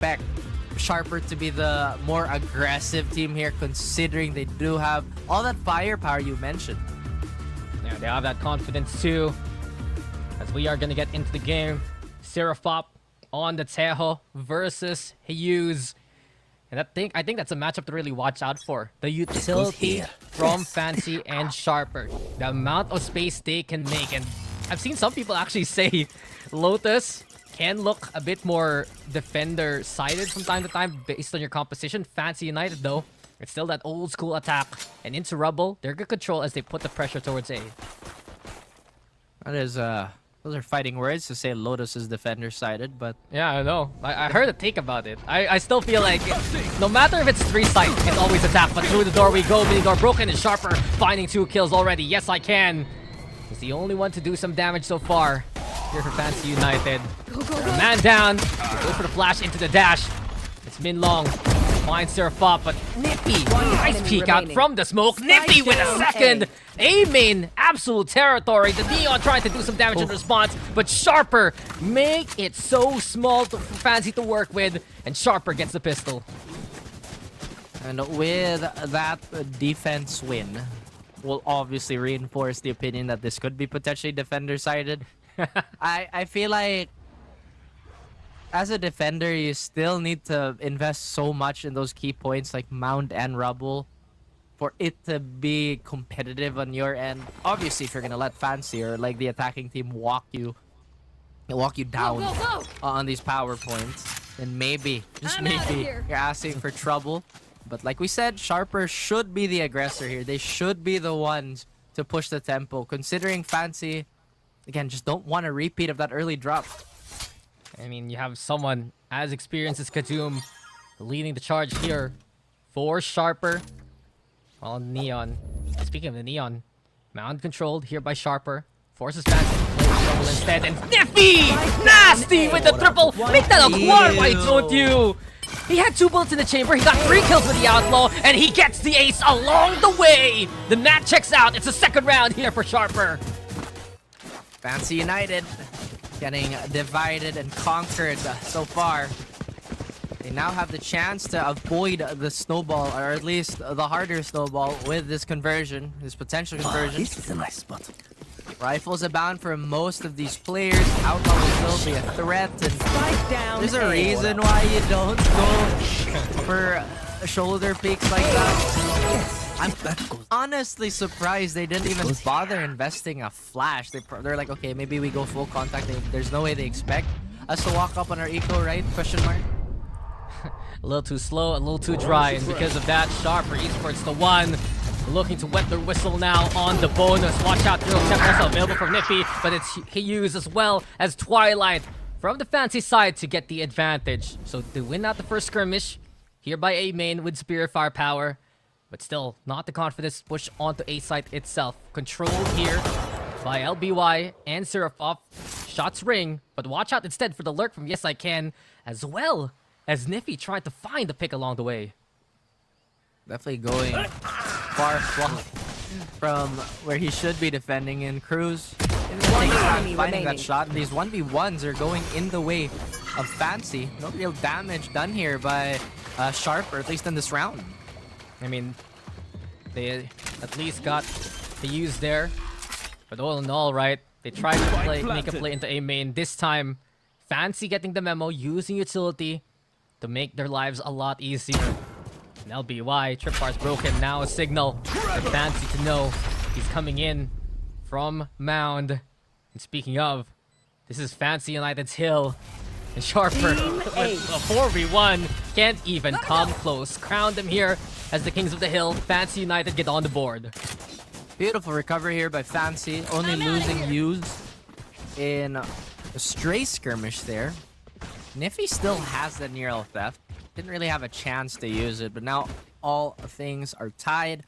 expect Sharper to be the more aggressive team here, considering they do have all that firepower you mentioned. Yeah, they have that confidence too. As we are gonna get into the game, Seraphop on the Tejo versus Hughes. And I think that's a matchup to really watch out for. The utility from Fancy and Sharper. The amount of space they can make. And I've seen some people actually say Lotus can look a bit more defender-sided from time to time based on your composition. Fancy United, though, it's still that old school attack. And into Rubble, they're good control as they put the pressure towards A. That is, those are fighting words to say Lotus is defender-sided, but... Yeah, I know. I heard a take about it. I still feel like no matter if it's 3 side, it's always attack. But through the door we go. Mini door broken and Sharper finding 2 kills already. Yes, I can. He's the only one to do some damage so far here for Fancy United. Man down. They go for the flash into the dash. It's Min Long. Finds Seraphop, but Nippy. Nice peek out from the smoke. Nippy with a second. A-main, absolute territory. The Neon trying to do some damage in response, but Sharper make it so small for Fancy to work with, and Sharper gets the pistol. And with that defense win, will obviously reinforce the opinion that this could be potentially defender-sided. I feel like as a defender, you still need to invest so much in those key points like Mound and Rubble for it to be competitive on your end. Obviously, if you're gonna let Fancy or like the attacking team walk you down on these power points, then maybe, just maybe, you're asking for trouble. But like we said, Sharper should be the aggressor here. They should be the ones to push the tempo, considering Fancy, again, just don't want a repeat of that early drop. I mean, you have someone as experienced as Kazum leading the charge here for Sharper. While Neon, speaking of the Neon, Mound controlled here by Sharper. Forces Fancy to play Trouble instead. And Niffy! Nasty with the triple! Make that a quad, why don't you? He had 2 bullets in the chamber. He got 3 kills with the Outlaw. And he gets the ace along the way. The mat checks out. It's a second round here for Sharper. Fancy United getting divided and conquered so far. They now have the chance to avoid the snowball, or at least the harder snowball, with this conversion, this potential conversion. This is a nice spot. Rifles abound for most of these players. Outlaw will still be a threat, and there's a reason why you don't go for shoulder peeks like that. I'm honestly surprised they didn't even bother investing a flash. They're like, okay, maybe we go full contact. There's no way they expect us to walk up on our eco, right? Question mark. A little too slow, a little too dry, and because of that, Sharper esports the one. Looking to wet their whistle now on the bonus. Watch out, Drill Tech also available for Nippy, but it's Hughes as well as Twilight from the Fancy side to get the advantage. So they win out the first skirmish here by A main with superior firepower, but still not the confidence to push onto A site itself. Controlled here by LBY and Seraphop. Shots ring, but watch out instead for the lurk from Yes I Can, as well as Niffy trying to find the pick along the way. Definitely going far flop from where he should be defending, and Cruz finding that shot. And these 1v1s are going in the way of Fancy. No real damage done here by Sharper, at least in this round. I mean, they at least got the use there. But all in all, right, they tried to make a play into A main. This time, Fancy getting the memo, using utility to make their lives a lot easier. And LBY, trip bar's broken. Now a signal for Fancy to know he's coming in from Mound. And speaking of, this is Fancy United's hill. And Sharper with a 4v1 can't even come close. Crown them here as the Kings of the Hill. Fancy United get on the board. Beautiful recovery here by Fancy. Only losing Hughes in a stray skirmish there. Niffy still has the Neural Theft. Didn't really have a chance to use it, but now all things are tied.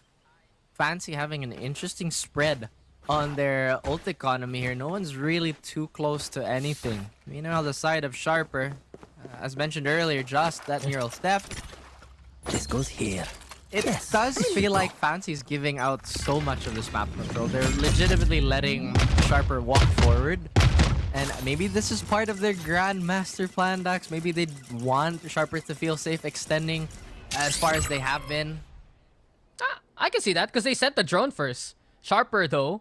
Fancy having an interesting spread on their ult economy here. No one's really too close to anything. Meanwhile, the side of Sharper, as mentioned earlier, just that Neural Theft. This goes here. It does feel like Fancy's giving out so much of this map control. They're legitimately letting Sharper walk forward. And maybe this is part of their grand master plan, Dax. Maybe they want Sharper to feel safe extending as far as they have been. I can see that because they sent the drone first. Sharper, though,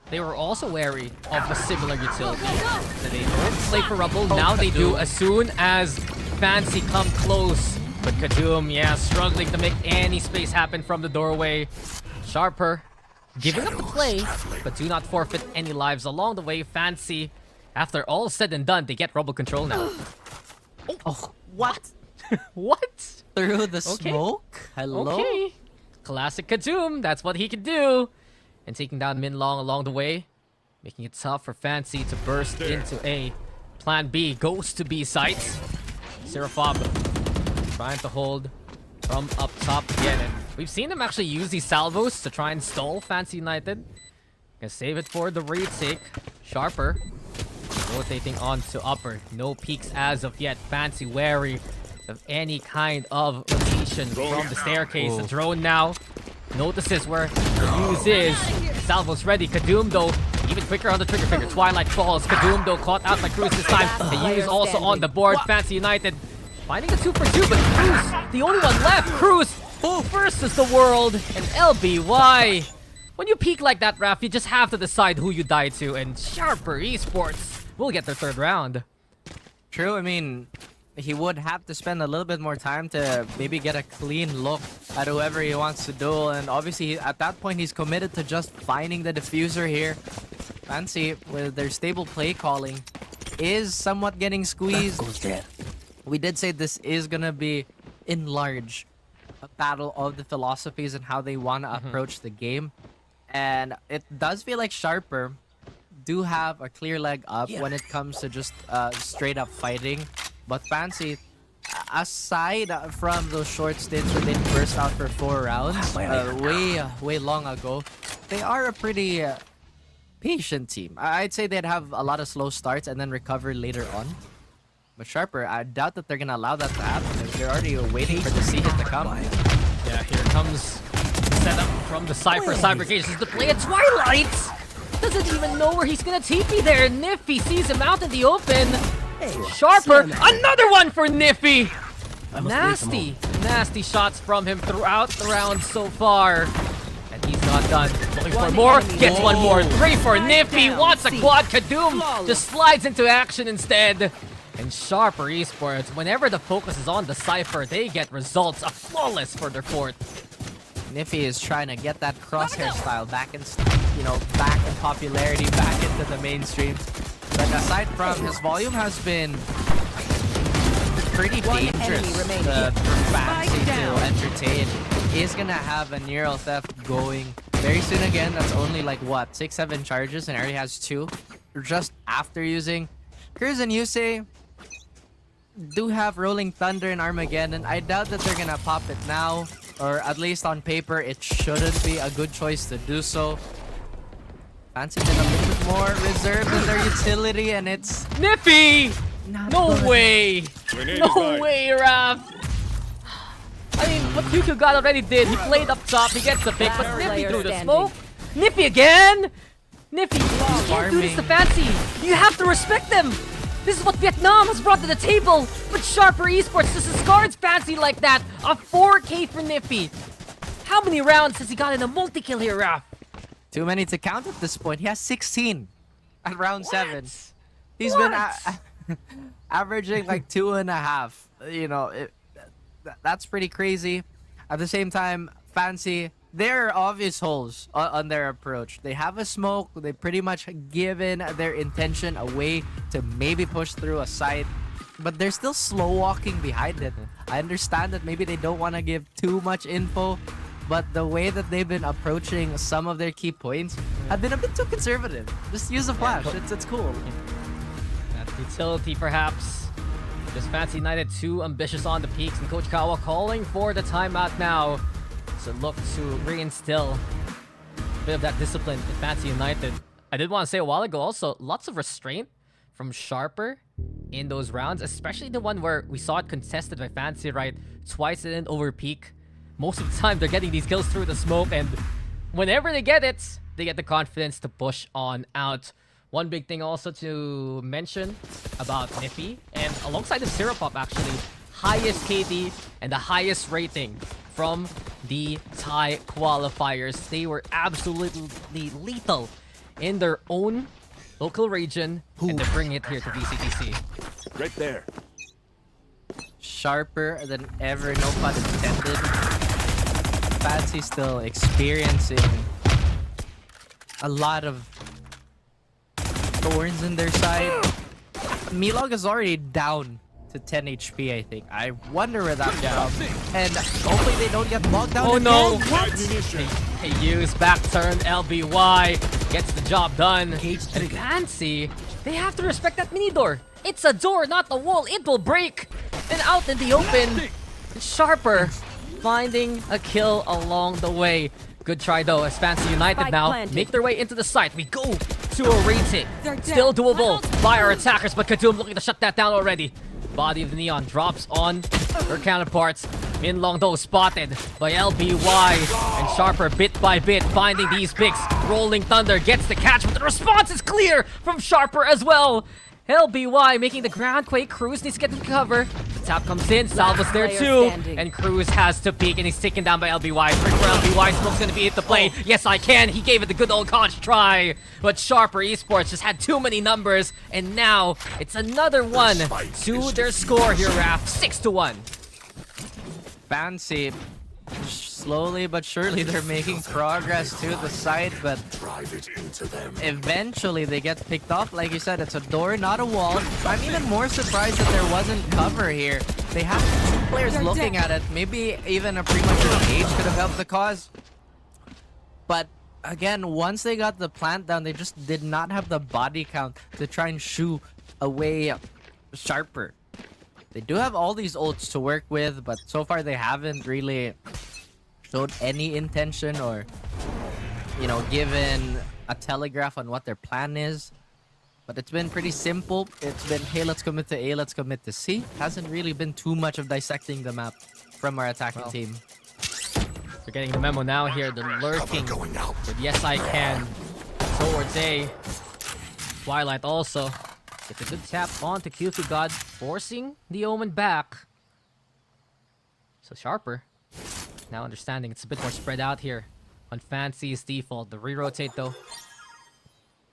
they were also wary of the similar utility. So they don't play for Rubble. Now they do as soon as Fancy come close. But Kadoom, yeah, struggling to make any space happen from the doorway. Sharper giving up the play, but do not forfeit any lives along the way. Fancy, after all said and done, they get Rubble control now. Oh, what? What? Through the smoke? Hello? Okay. Classic Kadoom, that's what he can do. And taking down Min Long along the way, making it tough for Fancy to burst into A. Plan B goes to B sites. Seraphob trying to hold from up top again. And we've seen him actually use these salvos to try and stall Fancy United. Gonna save it for the raid's sake. Sharper rotating on to upper. No peaks as of yet. Fancy wary of any kind of rotation from the staircase. The drone now notices where the use is. Salvo's ready. Kadoom, though, even quicker on the trigger finger. Twilight falls. Kadoom, though, caught out by Cruz this time. The use also on the board. Fancy United finding a 2-for-2, but Cruz, the only one left. Cruz versus the world. And LBY. When you peak like that, Raph, you just have to decide who you die to. And Sharper Esports will get their third round. True, I mean, he would have to spend a little bit more time to maybe get a clean look at whoever he wants to duel. And obviously, at that point, he's committed to just finding the diffuser here. Fancy, with their stable play calling, is somewhat getting squeezed. We did say this is going to be, in large, a battle of the philosophies and how they want to approach the game. And it does feel like Sharper do have a clear leg up when it comes to just straight up fighting. But Fancy, aside from those short stints where they burst out for 4 rounds, way long ago, they are a pretty patient team. I'd say they'd have a lot of slow starts and then recover later on. But Sharper, I doubt that they're gonna allow that to happen. They're already waiting for the C hit to come. Yeah, here comes the setup from the Cypher. Cypher Cage is to play a Twilight. Doesn't even know where he's gonna TP there. Niffy sees him out in the open. Sharper, another one for Niffy. Nasty shots from him throughout the round so far. And he's not done. Looking for more, gets one more. 3 for Niffy, wants a quad. Kadoom just slides into action instead. And Sharper Esports, whenever the focus is on the Cypher, they get results. A flawless for their fourth. Niffy is trying to get that crosshair style back in, back in popularity, back into the mainstream. But aside from, his volume has been pretty dangerous for Fancy to entertain. He's gonna have a neural theft going very soon again. That's only like, what, 6-7 charges, and already has 2. Just after using Cruz and Yusei do have Rolling Thunder and Armageddon. I doubt that they're gonna pop it now, or at least on paper, it shouldn't be a good choice to do so. Fancy been a little bit more reserved in their utility, and it's Niffy! No way! No way, Raph! I mean, what QQ God already did, he played up top, he gets the pick, but Niffy through the smoke. Niffy again! Niffy, you can't do this to Fancy. You have to respect them. This is what Vietnam has brought to the table. But Sharper Esports just discards Fancy like that. A 4K for Niffy. How many rounds has he got in a multi-kill here, Raph? Too many to count at this point. He has 16 at round 7. He's been averaging like 2.5. That's pretty crazy. At the same time, Fancy, there are obvious holes on their approach. They have a smoke. They pretty much given their intention away to maybe push through a site, but they're still slow walking behind it. I understand that maybe they don't want to give too much info, but the way that they've been approaching some of their key points have been a bit too conservative. Just use a flash. It's cool. That's utility, perhaps. Just Fancy United too ambitious on the peaks, and Coach Kawa calling for the timeout now. To look to reinstill a bit of that discipline in Fancy United. I did want to say a while ago also, lots of restraint from Sharper in those rounds, especially the one where we saw it contested by Fancy, right? Twice it didn't over peak. Most of the time, they're getting these kills through the smoke, and whenever they get it, they get the confidence to push on out. One big thing also to mention about Nippy, and alongside the Syrupop actually, highest KD and the highest rating from the Thai qualifiers. They were absolutely lethal in their own local region, and they bring it here to VCTC. Right there. Sharper than ever, no pun intended. Fancy still experiencing a lot of thorns in their side. Milog is already down to 10 HP, I think. I wonder where that from. And hopefully they don't get bogged down. Oh no! What? He used back turn, LBY gets the job done. Cage And trigger. Fancy, they have to respect that mini door. It's a door, not a wall. It will break. And out in the open, Sharper finding a kill along the way. Good try though, as Fancy United Spike now planted. make their way into the site. We go to a retake. Still doable by our attackers, but Kadum looking to shut that down already. Body of the Neon drops on her counterparts. Minlong though spotted by LBY, and Sharper bit by bit finding these picks. Rolling Thunder gets the catch, but the response is clear from Sharper as well. LBY making the ground quake. Cruz needs to get the cover. Tap comes in, Salva's there player too, standing. and Cruz has to peek, and he's taken down by LBY. For LBY, Smoke's gonna be hit to play. Yes, I can. He gave it the good old college try, but Sharper Esports just had too many numbers, and now it's another one to their score here, Raph. 6-1. Fancy, slowly but surely they're making progress to the side, but eventually they get picked off. Like you said, it's a door, not a wall. I'm even more surprised that there wasn't cover here. They have two players looking at it. Maybe even a premature engage could have helped the cause. But again, once they got the plant down, they just did not have the body count to try and shoo away Sharper. They do have all these ults to work with, but so far they haven't really showed any intention or, you know, given a telegraph on what their plan is. But it's been pretty simple. It's been, hey, let's commit to A, let's commit to C. Hasn't really been too much of dissecting the map from our attacking team. We're getting the memo now here. They're lurking with Yes I Can towards A. Twilight also gets a good tap onto QQ God, forcing the Omen back. So Sharper now understanding it's a bit more spread out here on Fancy's default. The re-rotate though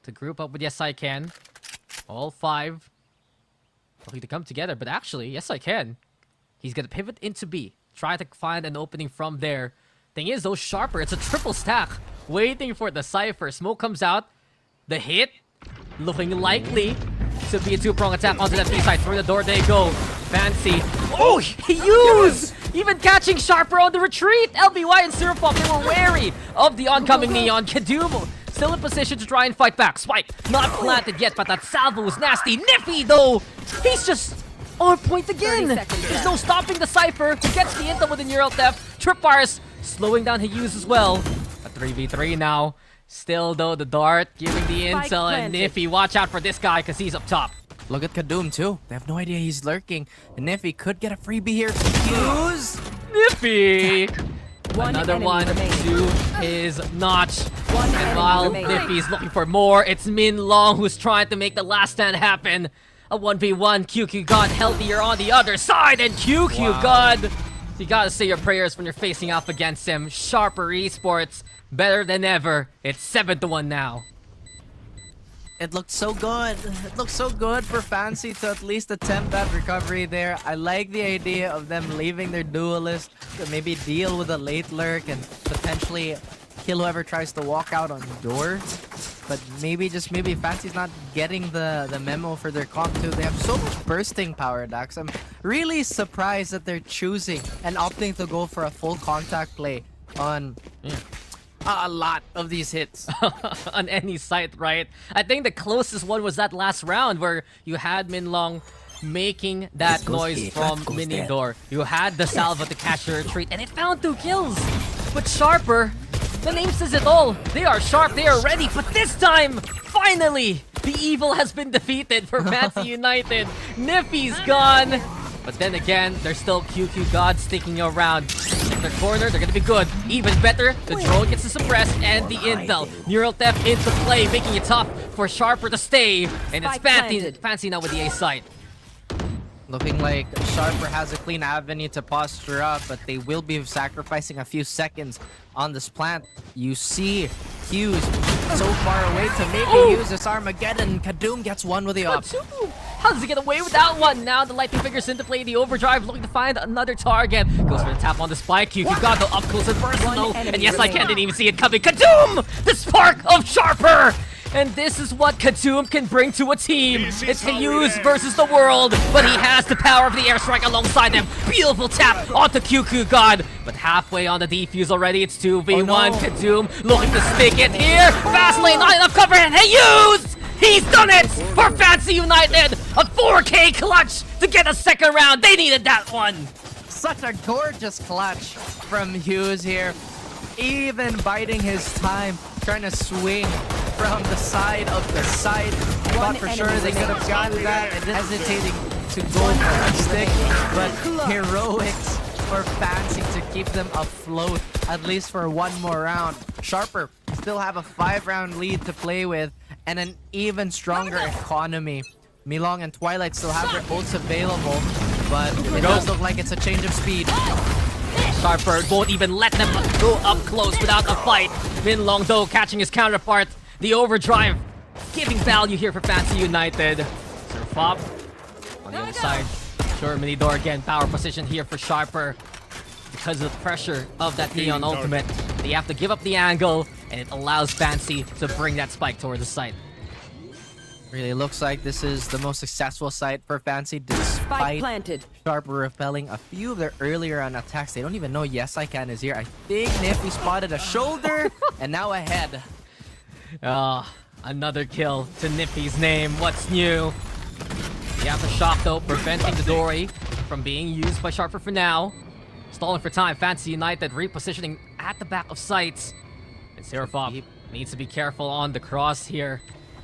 to group up with Yes I Can. All five looking to come together, but actually Yes I Can, he's gonna pivot into B, try to find an opening from there. Thing is though, Sharper, it's a triple stack waiting for the Cypher. Smoke comes out, the hit looking likely to be a two-prong attack onto that B side. Through the door they go. Fancy. Oh, he used! Even catching Sharper on the retreat. LBY and Syrupop, they were wary of the oncoming Neon. Kadumo still in position to try and fight back. Spike not planted yet, but that salvo was nasty. Nippy though, he's just on point again. 30 seconds There's no stopping the Cypher. Who gets the intel with the neural theft. Tripwires slowing down Hughes as well. A 3v3 now. Still though, the dart giving the Spike intel, and planted. Niffy, watch out for this guy because he's up top. Look at Kadum too. They have no idea he's lurking. And if he could get a freebie here, use. Niffy! One Another enemy one remaining. to his notch. One And enemy while remaining. Niffy's looking for more, it's Min Long who's trying to make the last stand happen. A 1v1, QQ God healthier on the other side, and QQ God, you gotta say your prayers when you're facing off against him. Sharper Esports, better than ever. It's 7-1 now. It looked so good. It looked so good for Fancy to at least attempt that recovery there. I like the idea of them leaving their duelist to maybe deal with a late lurk and potentially kill whoever tries to walk out on door. But maybe Fancy's not getting the memo for their comp too. They have so much bursting power, Dax. I'm really surprised that they're choosing and opting to go for a full contact play on a lot of these hits. On any site, right? I think the closest one was that last round where you had Min Long making that This goes noise here, from that goes Mini there. Door. You had the salvo to catch the retreat, and it found 2 kills. But Sharper, the name says it all. They are sharp, they are ready, but this time, finally, the evil has been defeated for Fancy United. Niffy's gone. But then again, there's still QQ God sticking around. In their corner, they're gonna be good. Even better, the drone gets to suppress and the intel. Neural theft into play, making it tough for Sharper to stay. And it's Fancy now with the A site. Looking like Sharper has a clean avenue to posture up, but they will be sacrificing a few seconds on this plant. You see Hughes so far away to maybe use this Armageddon. Kadoom gets one with the op. How does he get away with that one? Now the lightning figures into play. The overdrive looking to find another target. Goes for the tap on the spike. You got the up close and personal. And yes, I can didn't even see it coming. Kadoom! The spark of Sharper! And this is what Kadoom can bring to a team. It's Hughes versus the world, but he has the power of the airstrike alongside them. Beautiful tap onto QQ God, but halfway on the defuse already. It's 2v1. Kadoom looking to stick it here. Fast lane, not enough cover, and Hughes! He's done it for Fancy United. A 4K clutch to get a second round. They needed that one. Such a gorgeous clutch from Hughes here. Even biding his time, trying to swing from the side of the side. I thought for sure they could have gotten that and hesitating to go for a stick, but heroics for Fancy to keep them afloat at least for one more round. Sharper still have a 5-round lead to play with and an even stronger economy. Milong and Twilight still have their ults available, but it does look like it's a change of speed. Sharper won't even let them go up close without a fight. Minlong though catching his counterpart. The overdrive giving value here for Fancy United. Surfop on the other side. Germany door again. Power position here for Sharper. Because of the pressure of that Neon ultimate, they have to give up the angle, and it allows Fancy to bring that spike toward the site. Really looks like this is the most successful site for Fancy despite Sharper repelling a few of their earlier on attacks. They don't even know Yes I Can is here. I think Nippy spotted a shoulder and now a head. Another kill to Nippy's name. What's new? The aftershock though, preventing the dory from being used by Sharper for now. Stalling for time, Fancy United repositioning at the back of sights. And Serafop needs to be careful on the cross here.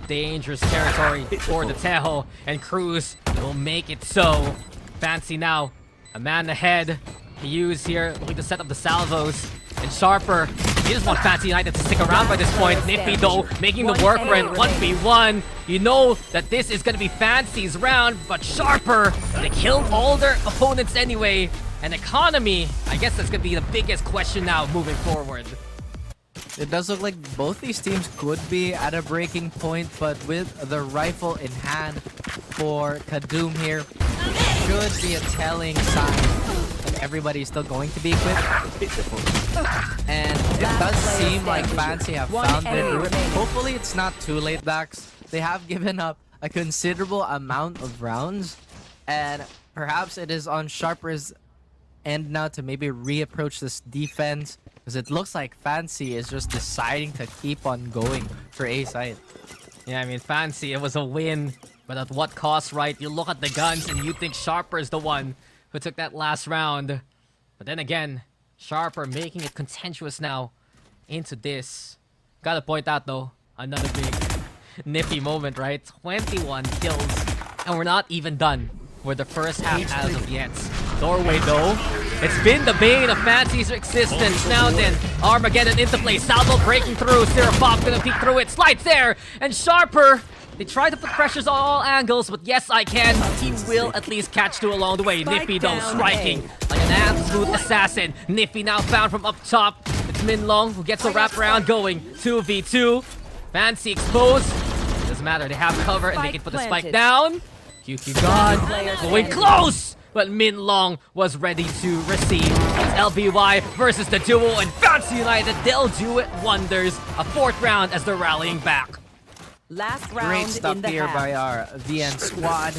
Dangerous territory for the Tejo, and Cruz will make it so. Fancy now, a man ahead. Hughes here looking to set up the salvos. And Sharper, he just wants Fancy United to stick around by this point. Nippy though, making the work for it 1v1. You know that this is going to be Fancy's round, but Sharper, they killed all their opponents anyway. And economy, I guess that's going to be the biggest question now moving forward. It does look like both these teams could be at a breaking point, but with the rifle in hand for Kadoom here, should be a telling sign that everybody's still going to be equipped. And it does seem like Fancy have found their route. Hopefully it's not too late, Dax. They have given up a considerable amount of rounds, and perhaps it is on Sharper's end now to maybe reapproach this defense. Because it looks like Fancy is just deciding to keep on going for A side. Yeah, I mean, Fancy, it was a win. But at what cost, right? You look at the guns and you think Sharper is the one who took that last round. But then again, Sharper making it contentious now into this. Gotta point out, though, another big Nippy moment, right? 21 kills. And we're not even done with the first half as of yet. Doorway, though. It's been the bane of Fancy's existence. Now then, Armageddon into play. Salvo breaking through. Serapop gonna peek through it. Slides there. And Sharper, they try to put pressures on all angles, but Yes I Can, he will at least catch two along the way. Nippy though striking like an absolute assassin. Nippy now found from up top. It's Minlong who gets a wraparound going. 2v2. Fancy exposed. Doesn't matter, they have cover and they can put the spike down. QQ God going close! But Minlong was ready to receive. It's LBY versus the duo, and Fancy United, they'll do it wonders. A 4th round as they're rallying back. Last round. Great stuff here by our VN squad.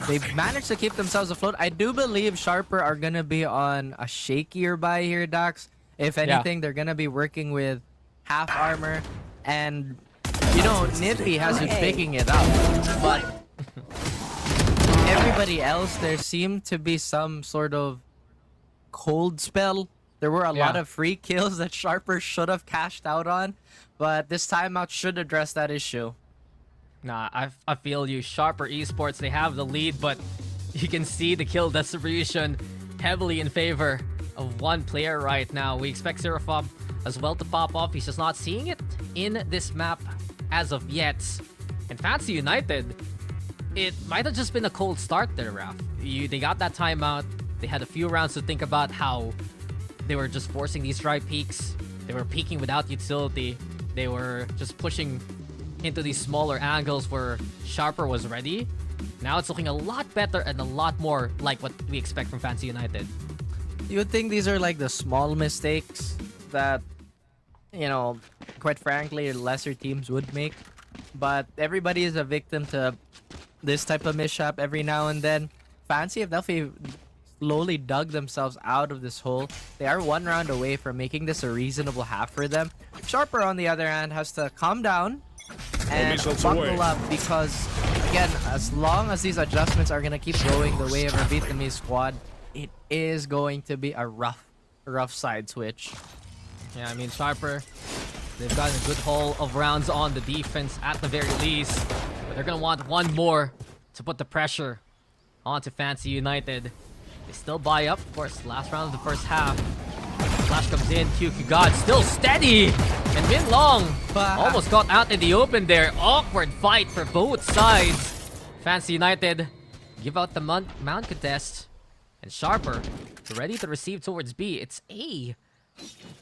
They've managed to keep themselves afloat. I do believe Sharper are going to be on a shakier buy here, Dax. If anything, they're going to be working with half armor. And, you know, Nippy has been picking it up. But everybody else, there seemed to be some sort of cold spell. There were a lot of free kills that Sharper should have cashed out on, but this timeout should address that issue. Nah, I feel you. Sharper Esports, they have the lead, but you can see the kill distribution heavily in favor of one player right now. We expect Seraphov as well to pop off. He's just not seeing it in this map as of yet. And Fancy United, it might have just been a cold start there, Raf. They got that timeout. They had a few rounds to think about how they were just forcing these dry peaks. They were peeking without utility. They were just pushing into these smaller angles where Sharper was ready. Now it's looking a lot better and a lot more like what we expect from Fancy United. You would think these are like the small mistakes that, you know, quite frankly, lesser teams would make. But everybody is a victim to this type of mishap every now and then. Fancy have definitely slowly dug themselves out of this hole. They are one round away from making this a reasonable half for them. Sharper, on the other hand, has to calm down and buckle up because, again, as long as these adjustments are going to keep going the way of our Vietnamese squad, it is going to be a rough side switch. Yeah, I mean, Sharper, they've gotten a good haul of rounds on the defense at the very least. But they're going to want one more to put the pressure onto Fancy United. They still buy up, of course, last round of the first half. Flash comes in, QQ God still steady! And Min Long almost got out in the open there. Awkward fight for both sides. Fancy United give out the mount contest. And Sharper ready to receive towards B. It's A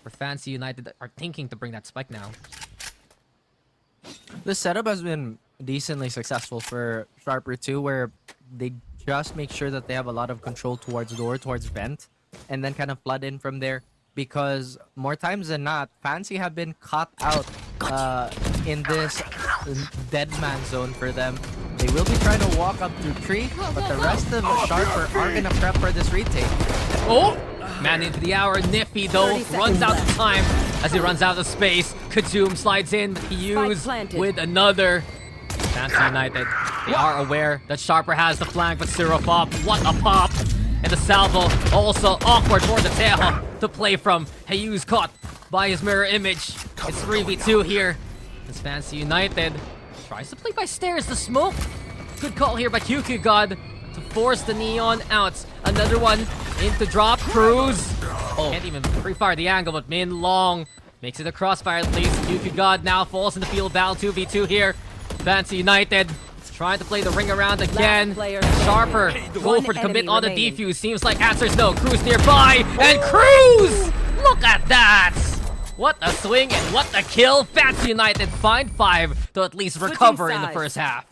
for Fancy United that are thinking to bring that spike now. This setup has been decently successful for Sharper too, where they just make sure that they have a lot of control towards door, towards vent, and then kind of flood in from there. Because more times than not, Fancy have been caught out in this dead man zone for them. They will be trying to walk up through tree, but the rest of Sharper are gonna prep for this retake. Oh! Man into the hour. Nifty though runs out of time as he runs out of space. Katoom slides in, but he used with another. Fancy United, they are aware that Sharper has the flank, but Seraphov, what a pop! And the salvo also awkward for the tail to play from. Hayu's caught by his mirror image. It's 3v2 here. As Fancy United tries to play by stairs. The smoke. Good call here by QQ God to force the Neon out. Another one into drop. Cruz. Oh, can't even pre-fire the angle, but Min Long makes it a crossfire at least. QQ God now falls in the field battle 2v2 here. Fancy United trying to play the ring around again. Sharper, go for the commit on the defuse. Seems like answers no. Cruz nearby, and Cruz! Look at that! What a swing and what a kill. Fancy United find 5 to at least recover in the first half.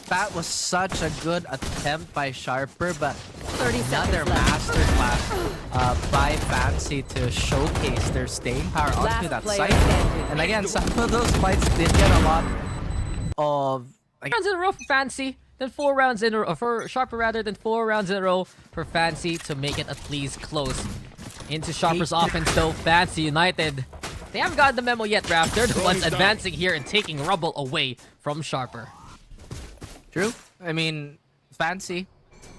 That was such a good attempt by Sharper, but another masterclass by Fancy to showcase their staying power onto that site. And again, some of those fights did get a lot of rounds in a row for Fancy, then 4 rounds in a row for Sharper rather than 4 rounds in a row for Fancy to make it at least close. Into Sharper's offense though, Fancy United, they haven't gotten the memo yet, Raph. They're the ones advancing here and taking rubble away from Sharper. True. I mean, Fancy,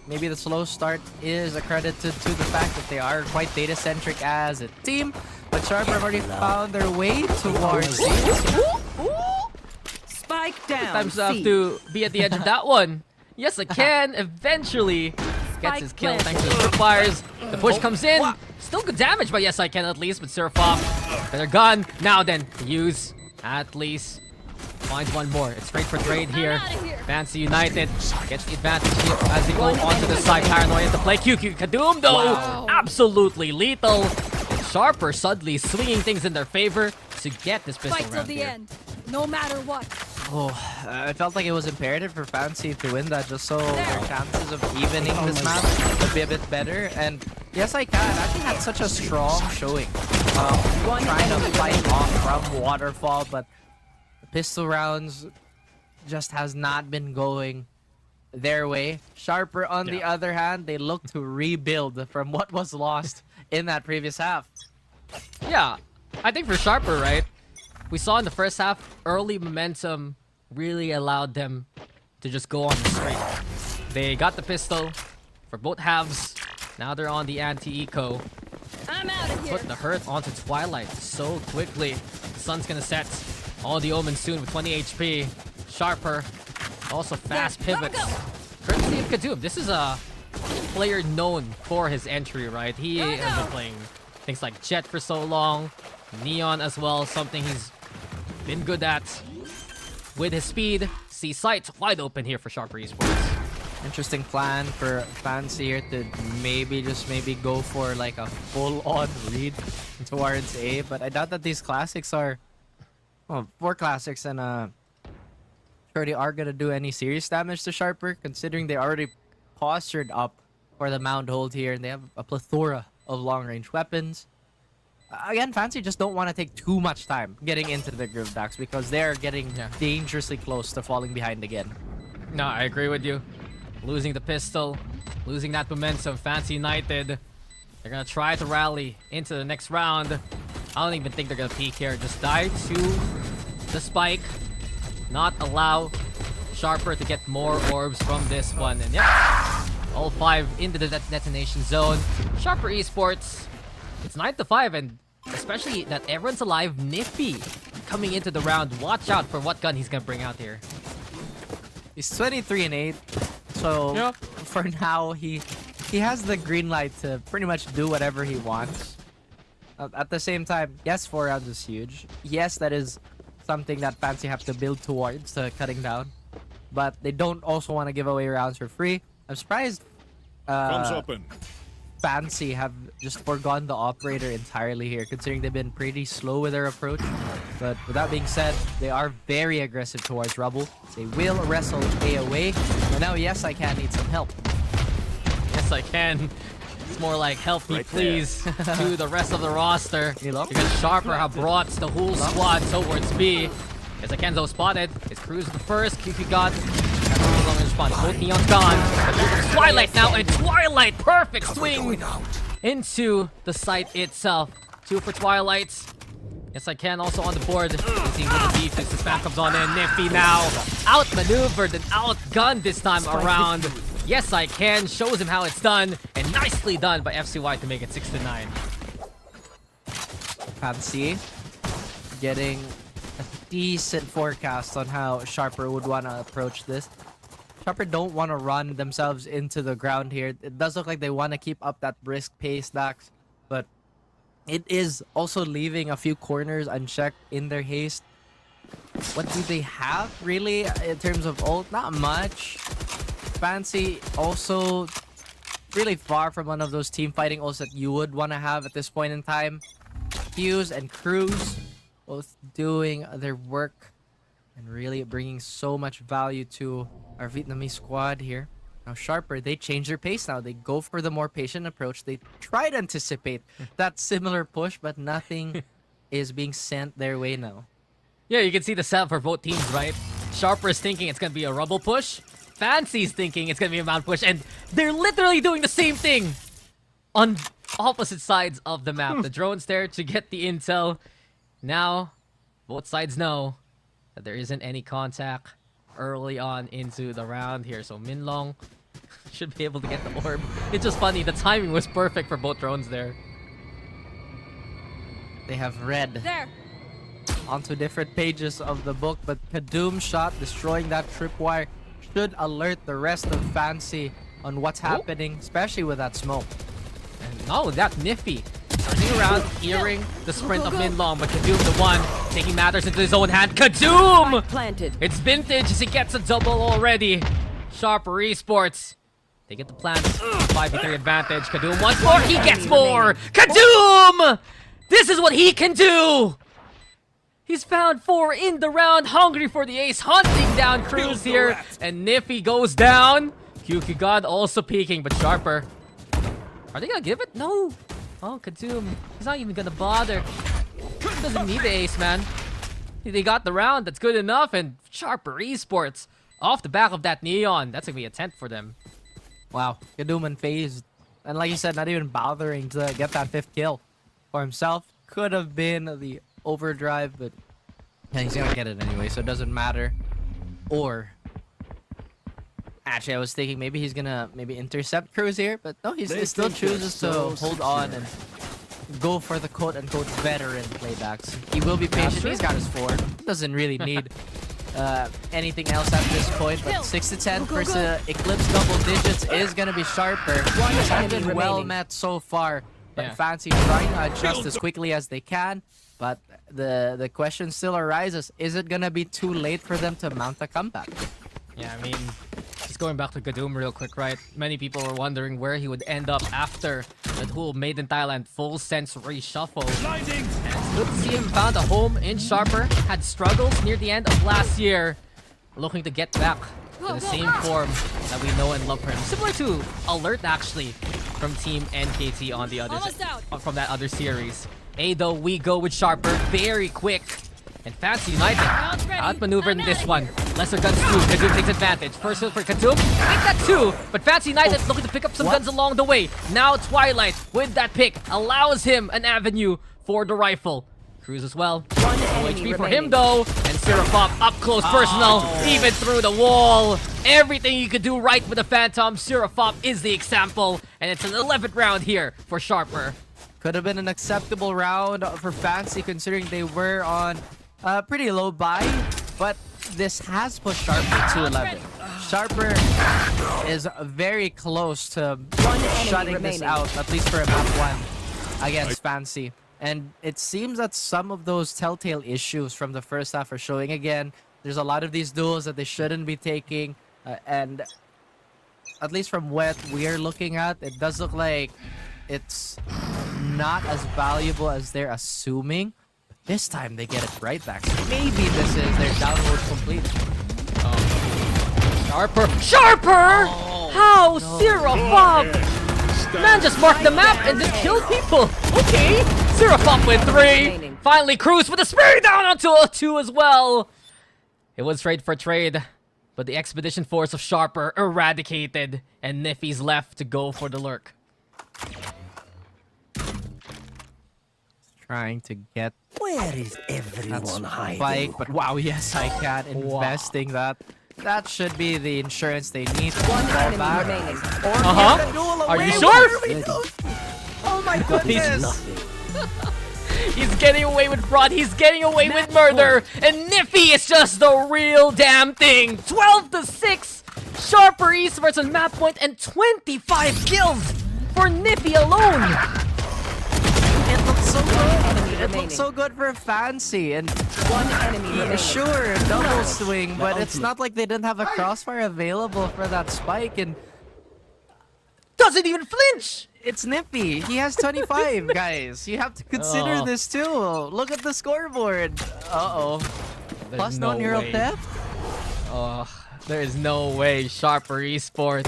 maybe the slow start is accredited to the fact that they are quite data-centric as a team, but Sharper have already found their way towards Spike down. Sometimes you have to be at the edge of that one. Yes, I can. Eventually gets his kill thanks to the tripwires. The push comes in. Still good damage, but yes, I can at least. But Seraphov, better gun. Now then, use at least. Finds one more. It's straight for trade here. Fancy United gets the advantage here as they go onto the side. Paranoia into play. QQ Kadoom though, absolutely lethal. And Sharper suddenly swinging things in their favor to get this pistol Fight till round the here. end, no matter what. Oh, I felt like it was imperative for Fancy to win that just so their chances of evening this map would be a bit better. And yes, I can. Actually had such a strong showing. Trying to fight off from Waterfall, but the pistol rounds just has not been going their way. Sharper, on the other hand, they look to rebuild from what was lost in that previous half. Yeah, I think for Sharper, right? We saw in the first half, early momentum really allowed them to just go on the streak. They got the pistol for both halves. Now they're on the anti-eco. I'm out of here. Put the hurt onto Twilight so quickly. The sun's gonna set on the Omen soon with 20 HP. Sharper also fast pivots courtesy of Kadoom. This is a player known for his entry, right? He has been playing things like Jet for so long, Neon as well, something he's been good at. With his speed, see sight wide open here for Sharper Esports. Interesting plan for Fancy here to maybe go for like a full-on read towards A, but I doubt that these classics are, well, 4 classics and sure they are gonna do any serious damage to Sharper, considering they already postured up for the mound hold here and they have a plethora of long-range weapons. Again, Fancy just don't want to take too much time getting into the Groove Docks because they're getting dangerously close to falling behind again. No, I agree with you. Losing the pistol, losing that momentum, Fancy United. They're gonna try to rally into the next round. I don't even think they're gonna peek here. Just die to the spike. Not allow Sharper to get more orbs from this one. And yeah, all 5 into the detonation zone. Sharper Esports, it's 9-5, and especially that everyone's alive. Niffy coming into the round. Watch out for what gun he's gonna bring out here. He's 23-8, so for now he has the green light to pretty much do whatever he wants. At the same time, yes, 4 rounds is huge. Yes, that is something that Fancy have to build towards cutting down, but they don't also want to give away rounds for free. I'm surprised Comes open. Fancy have just forgone the operator entirely here, considering they've been pretty slow with their approach. But with that being said, they are very aggressive towards Rubble. They will wrestle A away. But now, yes, I can need some help. Yes, I can. It's more like help me, Right please, to the rest of the roster. Milo? Because Sharper have brought the whole squad towards B. As Kenzo spotted, his Cruise the first. QQ got no longer response. Both Neon's gone. Twilight now, and Twilight, perfect swing into the site itself. 2 for Twilight. Yes, I can also on the board. Using with the defense, the spam comes on in. Niffy now outmaneuvered and outgunned this time around. Yes, I can. Shows him how it's done, and nicely done by FCY to make it 6-9. Fancy getting a decent forecast on how Sharper would want to approach this. Sharper don't want to run themselves into the ground here. It does look like they want to keep up that brisk pace, Dax, but it is also leaving a few corners unchecked in their haste. What do they have, really, in terms of ult? Not much. Fancy also really far from one of those team fighting ults that you would want to have at this point in time. Fuse and Cruz both doing their work and really bringing so much value to our Vietnamese squad here. Now Sharper, they change their pace now. They go for the more patient approach. They try to anticipate that similar push, but nothing is being sent their way now. Yeah, you can see the setup for both teams, right? Sharper is thinking it's going to be a Rubble push. Fancy's thinking it's going to be a Mount push. And they're literally doing the same thing on opposite sides of the map. The drone's there to get the intel. Now, both sides know that there isn't any contact early on into the round here. So Minlong should be able to get the orb. It's just funny. The timing was perfect for both drones there. They have read There. onto different pages of the book, but Kadoom shot destroying that tripwire should alert the rest of Fancy on what's happening, especially with that smoke. And not only that, Niffy turning around, hearing the sprint of Minlong, but Kadoom the one taking matters into his own hand. Kadoom! Planted. It's vintage as he gets a double already. Sharper Esports. They get the plant. 5v3 advantage. Kadoom once more. He gets more. Kadoom! This is what he can do! He's found 4 in the round. Hungry for the ace. Hunting down Cruz here. And Niffy goes down. QQ God also peeking, but Sharper. Are they gonna give it? No. Oh, Kadoom. He's not even gonna bother. He doesn't need the ace, man. They got the round. That's good enough. And Sharper Esports off the back of that Neon. That's gonna be a 10th for them. Wow, Kadoom unfazed. And like you said, not even bothering to get that 5th kill for himself. Could have been the overdrive, but yeah, he's gonna get it anyway, so it doesn't matter. Or actually, I was thinking maybe he's gonna intercept Cruz here, but no, he still chooses to hold on and go for the quote-unquote veteran playbacks. He will be patient. He's got his 4. Doesn't really need anything else at this point. But 6 to 10 versus Eclipse double digits is gonna be sharper. It's been well met so far. But Yeah. Fancy trying to adjust as quickly as they can. But the question still arises: is it gonna be too late for them to mount a comeback? Yeah, I mean, just going back to Gadoom real quick, right? Many people were wondering where he would end up after that whole Made in Thailand full sense reshuffle. And it's good to see him found a home in Sharper. Had struggles near the end of last year. Looking to get back to the same form that we know and love for him. Similar to Alert, actually, from Team NKT on the other Almost out. from that other series. Though we go with Sharper very quick. And Fancy United outmaneuvered in this one. Lesser guns too. Kadoom takes advantage. First hit for Kadoom. Take that too. But Fancy United looking to pick up some guns along the way. Now Twilight with that pick allows him an avenue for the rifle. Cruz as well. No HP for him though. And Seraphop up close personal. Even through the wall. Everything you could do right with the Phantom. Seraphop is the example. And it's an 11th round here for Sharper. Could have been an acceptable round for Fancy considering they were on a pretty low buy, but this has pushed Sharper to 11. Sharper is very close to shutting this out, at least for a map 1 against Fancy. And it seems that some of those telltale issues from the first half are showing again. There's a lot of these duels that they shouldn't be taking, and at least from what we're looking at, it does look like it's not as valuable as they're assuming. But this time they get it right back. So maybe this is their download completed. Sharper! How? Seraphop! Man just marked the map and just killed people. Okay. Seraphop with 3. Finally Cruz with a spray down onto a 2 as well. It was trade for trade, but the expedition force of Sharper eradicated, and Niffy's left to go for the lurk. Trying to get Where is that everyone hiding? spike, but wow, yes, I can. Investing that. That should be the insurance they need to fall back. Or Are you sure? Oh my goodness! He's getting away with fraud. He's getting away with murder. And Niffy is just the real damn thing. 12 to 6. Sharper Esports on map point and 25 kills for Niffy alone. It looks so good. It looks so good for Fancy. And sure, double swing, but it's not like they didn't have a crossfire available for that spike. And Doesn't even flinch. it's Nippy. He has 25, guys. You have to consider this too. Look at the scoreboard. Uh-oh. Plus no neural theft? Oh, there is no way Sharper Esports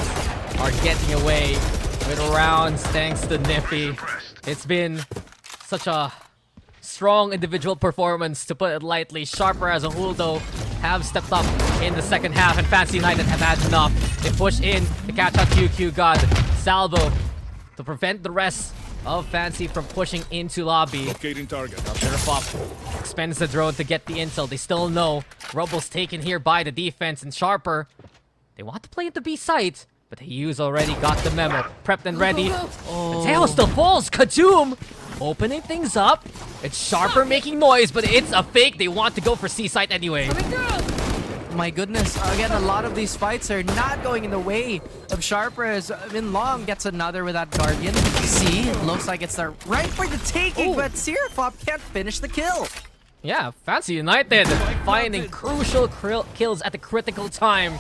are getting away with rounds thanks to Niffy. It's been such a strong individual performance, to put it lightly. Sharper as a whole, though, have stepped up in the second half, and Fancy United have had enough. They push in to catch out QQ God. Salvo to prevent the rest of Fancy from pushing into lobby. Locating target. Seraphop expends the drone to get the intel. They still know Rubble's taken here by the defense, and Sharper, they want to play at the B site, but Hyu's already got the memo. Prepped and ready. The tail still falls. Kadoom opening things up. It's Sharper making noise, but it's a fake. They want to go for C site anyway. My goodness, again, a lot of these fights are not going in the way of Sharper as Long gets another with that Guardian. See, looks like it's there right for the taking, but Seraphop can't finish the kill. Yeah, Fancy United finding crucial kills at the critical time.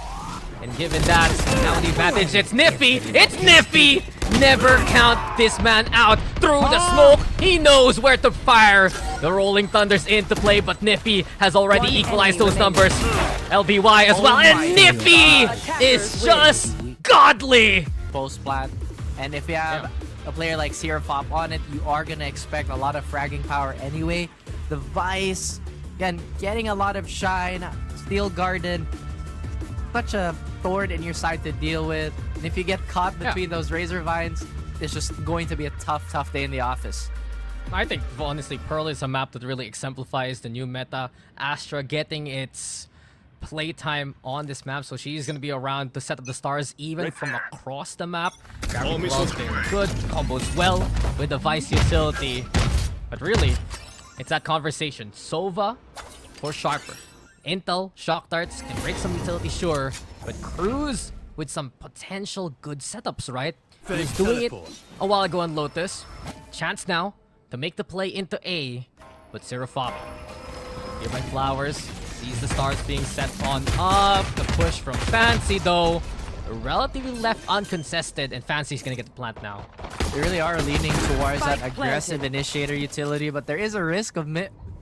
And given that, now the advantage, it's Niffy! It's Niffy! Never count this man out. Through the smoke, he knows where to fire. The Rolling Thunder's into play, but Niffy has already equalized those numbers. LBY as well, and Niffy is just godly! Post plant. And if you have a player like Seraphop on it, you are going to expect a lot of fragging power anyway. The Vice, again, getting a lot of shine. Steel Garden, such a thorn in your side to deal with. And if you get caught between those Razor Vines, it's just going to be a tough day in the office. I think, honestly, Pearl is a map that really exemplifies the new meta. Astra getting its playtime on this map, so she's going to be around to set up the stars even from across the map. Grabbing gloves doing good, combos well with the Vice utility. But really, it's that conversation. Sova for Sharper. Intel, shock darts, can break some utility, sure. But Cruz with some potential good setups, right? He was doing it a while ago on Lotus. Chance now to make the play into A, but Zero Fob. Here by Flowers, sees the stars being set on up. The push from Fancy though, relatively left uncontested, and Fancy's gonna get the plant now. They really are leaning towards that Spike aggressive planted. initiator utility, but there is a risk of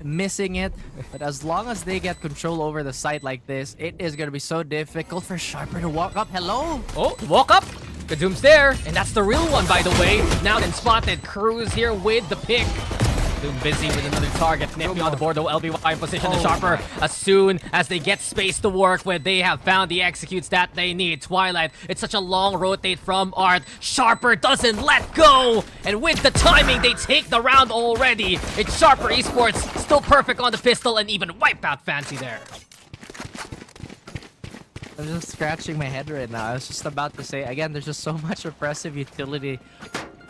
missing it. But as long as they get control over the site like this, it is going to be so difficult for Sharper to walk up. Hello? Oh, walk up! Kadoom's there, and that's the real one, by the way. Now then spotted. Cruz here with the pick. Doom busy with another target. Nifty on the board, though. LBY in position to Sharper. As soon as they get space to work with, they have found the executes that they need. Twilight, it's such a long rotate from Art. Sharper doesn't let go! And with the timing, they take the round already. It's Sharper Esports, still perfect on the pistol, and even wipe out Fancy there. I'm just scratching my head right now. I was just about to say, again, there's just so much oppressive utility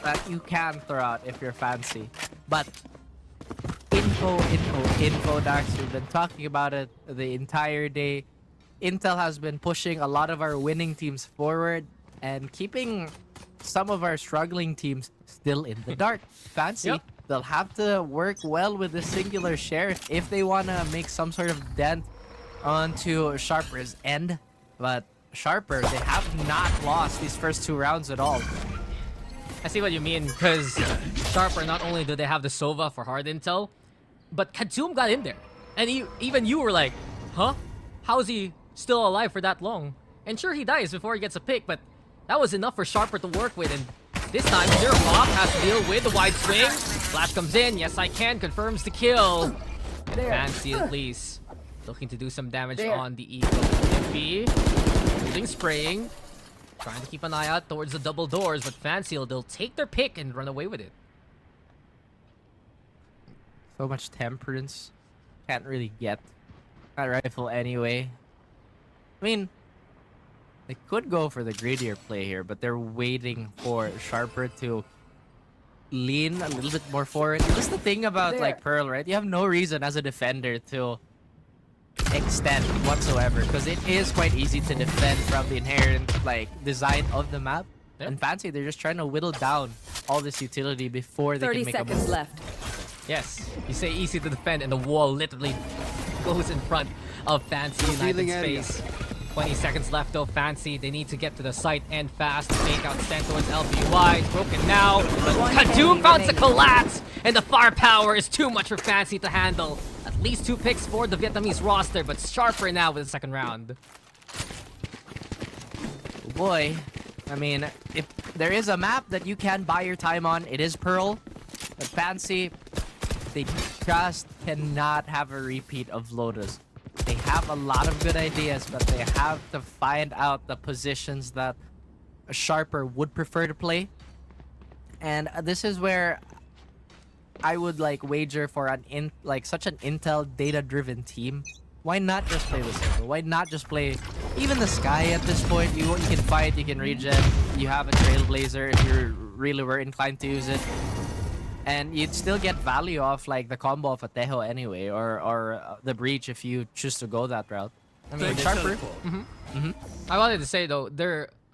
that you can throw out if you're Fancy. But info, Dax. We've been talking about it the entire day. Intel has been pushing a lot of our winning teams forward and keeping some of our struggling teams still in the dark. Fancy, Yep. they'll have to work well with the singular sheriff if they want to make some sort of dent onto Sharper's end. But Sharper, they have not lost these first 2 rounds at all. I see what you mean, because Sharper, not only do they have the Sova for hard intel, but Kadoom got in there. And even you were like, huh? How is he still alive for that long? And sure, he dies before he gets a pick, but that was enough for Sharper to work with. And this time, Zero Fob has to deal with the wide swing. Flash comes in. Yes, I can. Confirms the kill. And Fancy, at least, looking to do some damage on the Eagle. Nippy, holding spraying. Trying to keep an eye out towards the double doors, but Fancy, they'll take their pick and run away with it. So much temperance. Can't really get that rifle anyway. I mean, they could go for the greedier play here, but they're waiting for Sharper to lean a little bit more forward. That's the thing about like Pearl, right? You have no reason as a defender to extend whatsoever because it is quite easy to defend from the inherent like design of the map. Yep. And Fancy, they're just trying to whittle down all this utility before they 30 can make a seconds move. left. Yes, you say easy to defend, and the wall literally goes in front of Fancy United's face. 20 seconds left though. Fancy, they need to get to the site and fast. Fake out sent towards LBY. It's broken now, but Kadoom found the collapse, and the firepower is too much for Fancy to handle. At least 2 picks for the Vietnamese roster, but Sharper now with the second round. Oh boy, I mean, if there is a map that you can buy your time on, it is Pearl. But Fancy, they just cannot have a repeat of Lotus. They have a lot of good ideas, but they have to find out the positions that a Sharper would prefer to play. And this is where I would like wager for such an Intel data-driven team. Why not just play the Circle? Why not just play even the Sky at this point? You can fight, you can regen, you have a Trailblazer if you really were inclined to use it. And you'd still get value off like the combo of a Tejo anyway, or the Breach if you choose to go that route. I mean, Sharper. I wanted to say though,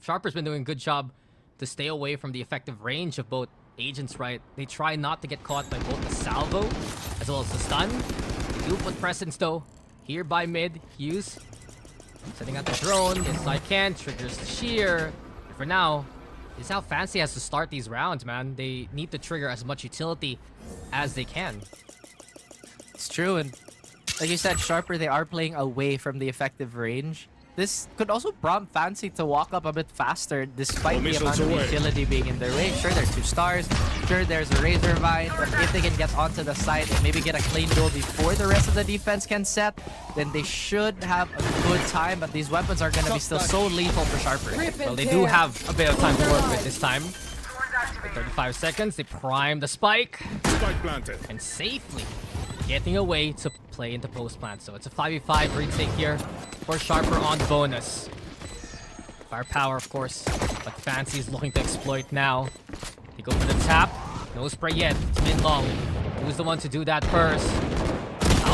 Sharper's been doing a good job to stay away from the effective range of both agents, right? They try not to get caught by both the salvo as well as the stun. They do put presence though. Here by mid, Hughes setting out the drone. Yes, I can. Triggers the shear. And for now, this is how Fancy has to start these rounds, man. They need to trigger as much utility as they can. It's true, and like you said, Sharper, they are playing away from the effective range. This could also prompt Fancy to walk up a bit faster despite the amount of utility being in their way. Sure, there's 2 stars. Sure, there's a Razor Vine. But if they can get onto the side and maybe get a clean duel before the rest of the defense can set, then they should have a good time. But these weapons are going to be still so lethal for Sharper. Well, they do have a bit of time to work with this time. 35 seconds, they prime the spike. Spike planted. And safely getting away to play into post plant. So it's a 5v5 retake here for Sharper on the bonus. Firepower, of course, but Fancy is looking to exploit now. They go for the tap. No spray yet. It's mid long. Who's the one to do that first?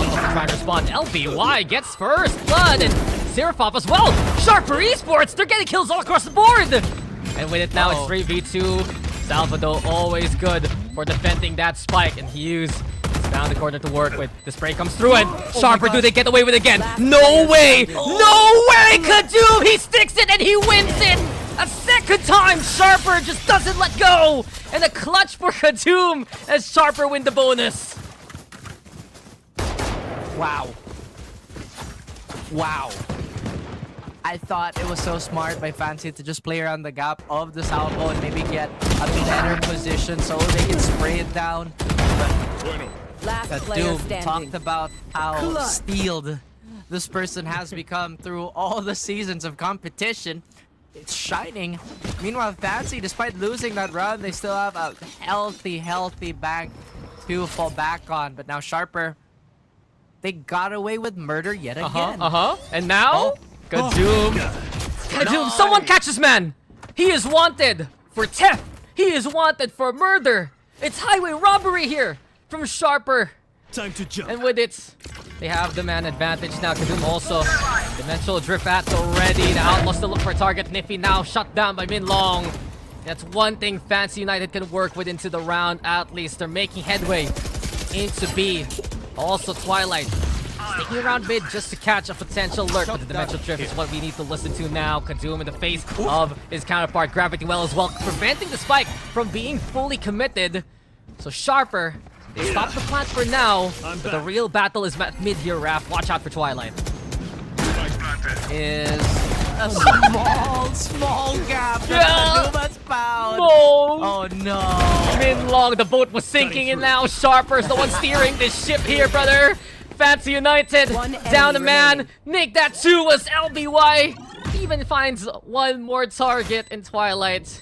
trying to respond. LBY gets first blood, and Serapop as well. Sharper Esports, they're getting kills all across the board. And with it now, it's 3v2. Salvador always good for defending that spike, and Hughes is down the corner to work with. The spray comes through, and Sharper, do they get away with it again? No way! No way! Kadoom, he sticks it and he wins it! A second time, Sharper just doesn't let go! And a clutch for Kadoom as Sharper win the bonus. Wow. Wow. I thought it was so smart by Fancy to just play around the gap of the salvo and maybe get a better position so they can spray it down. Last But player Doom standing. talked about how Clutch. steeled this person has become through all the seasons of competition. It's shining. Meanwhile, Fancy, despite losing that round, they still have a healthy bank to fall back on. But now Sharper, they got away with murder yet again. And now, Kadoom. Kadoom, someone catch this man! He is wanted for theft! He is wanted for murder! It's highway robbery here from Sharper. Time to jump. And with it, they have the man advantage now. Kadoom also. Dimensional drift at already. The Outlaws still look for a target. Niffy now shut down by Min Long. That's one thing Fancy United can work with into the round. At least they're making headway into B. Also Twilight sticking around mid just to catch a potential lurk, but the dimensional drift is what we need to listen to now. Kadoom in the face of his counterpart, Gravity well as well, preventing the spike from being fully committed. So Sharper, they stop the plant for now, but the real battle is at mid here, Raph. Watch out for Twilight. Is a small gap. Yeah. Kadoom has found. No! Oh no. Min Long, the boat was sinking, and now Sharper's the one steering this ship here, brother. Fancy United, One down a enemy man. remaining. Nick, that too was LBY. Even finds one more target in Twilight.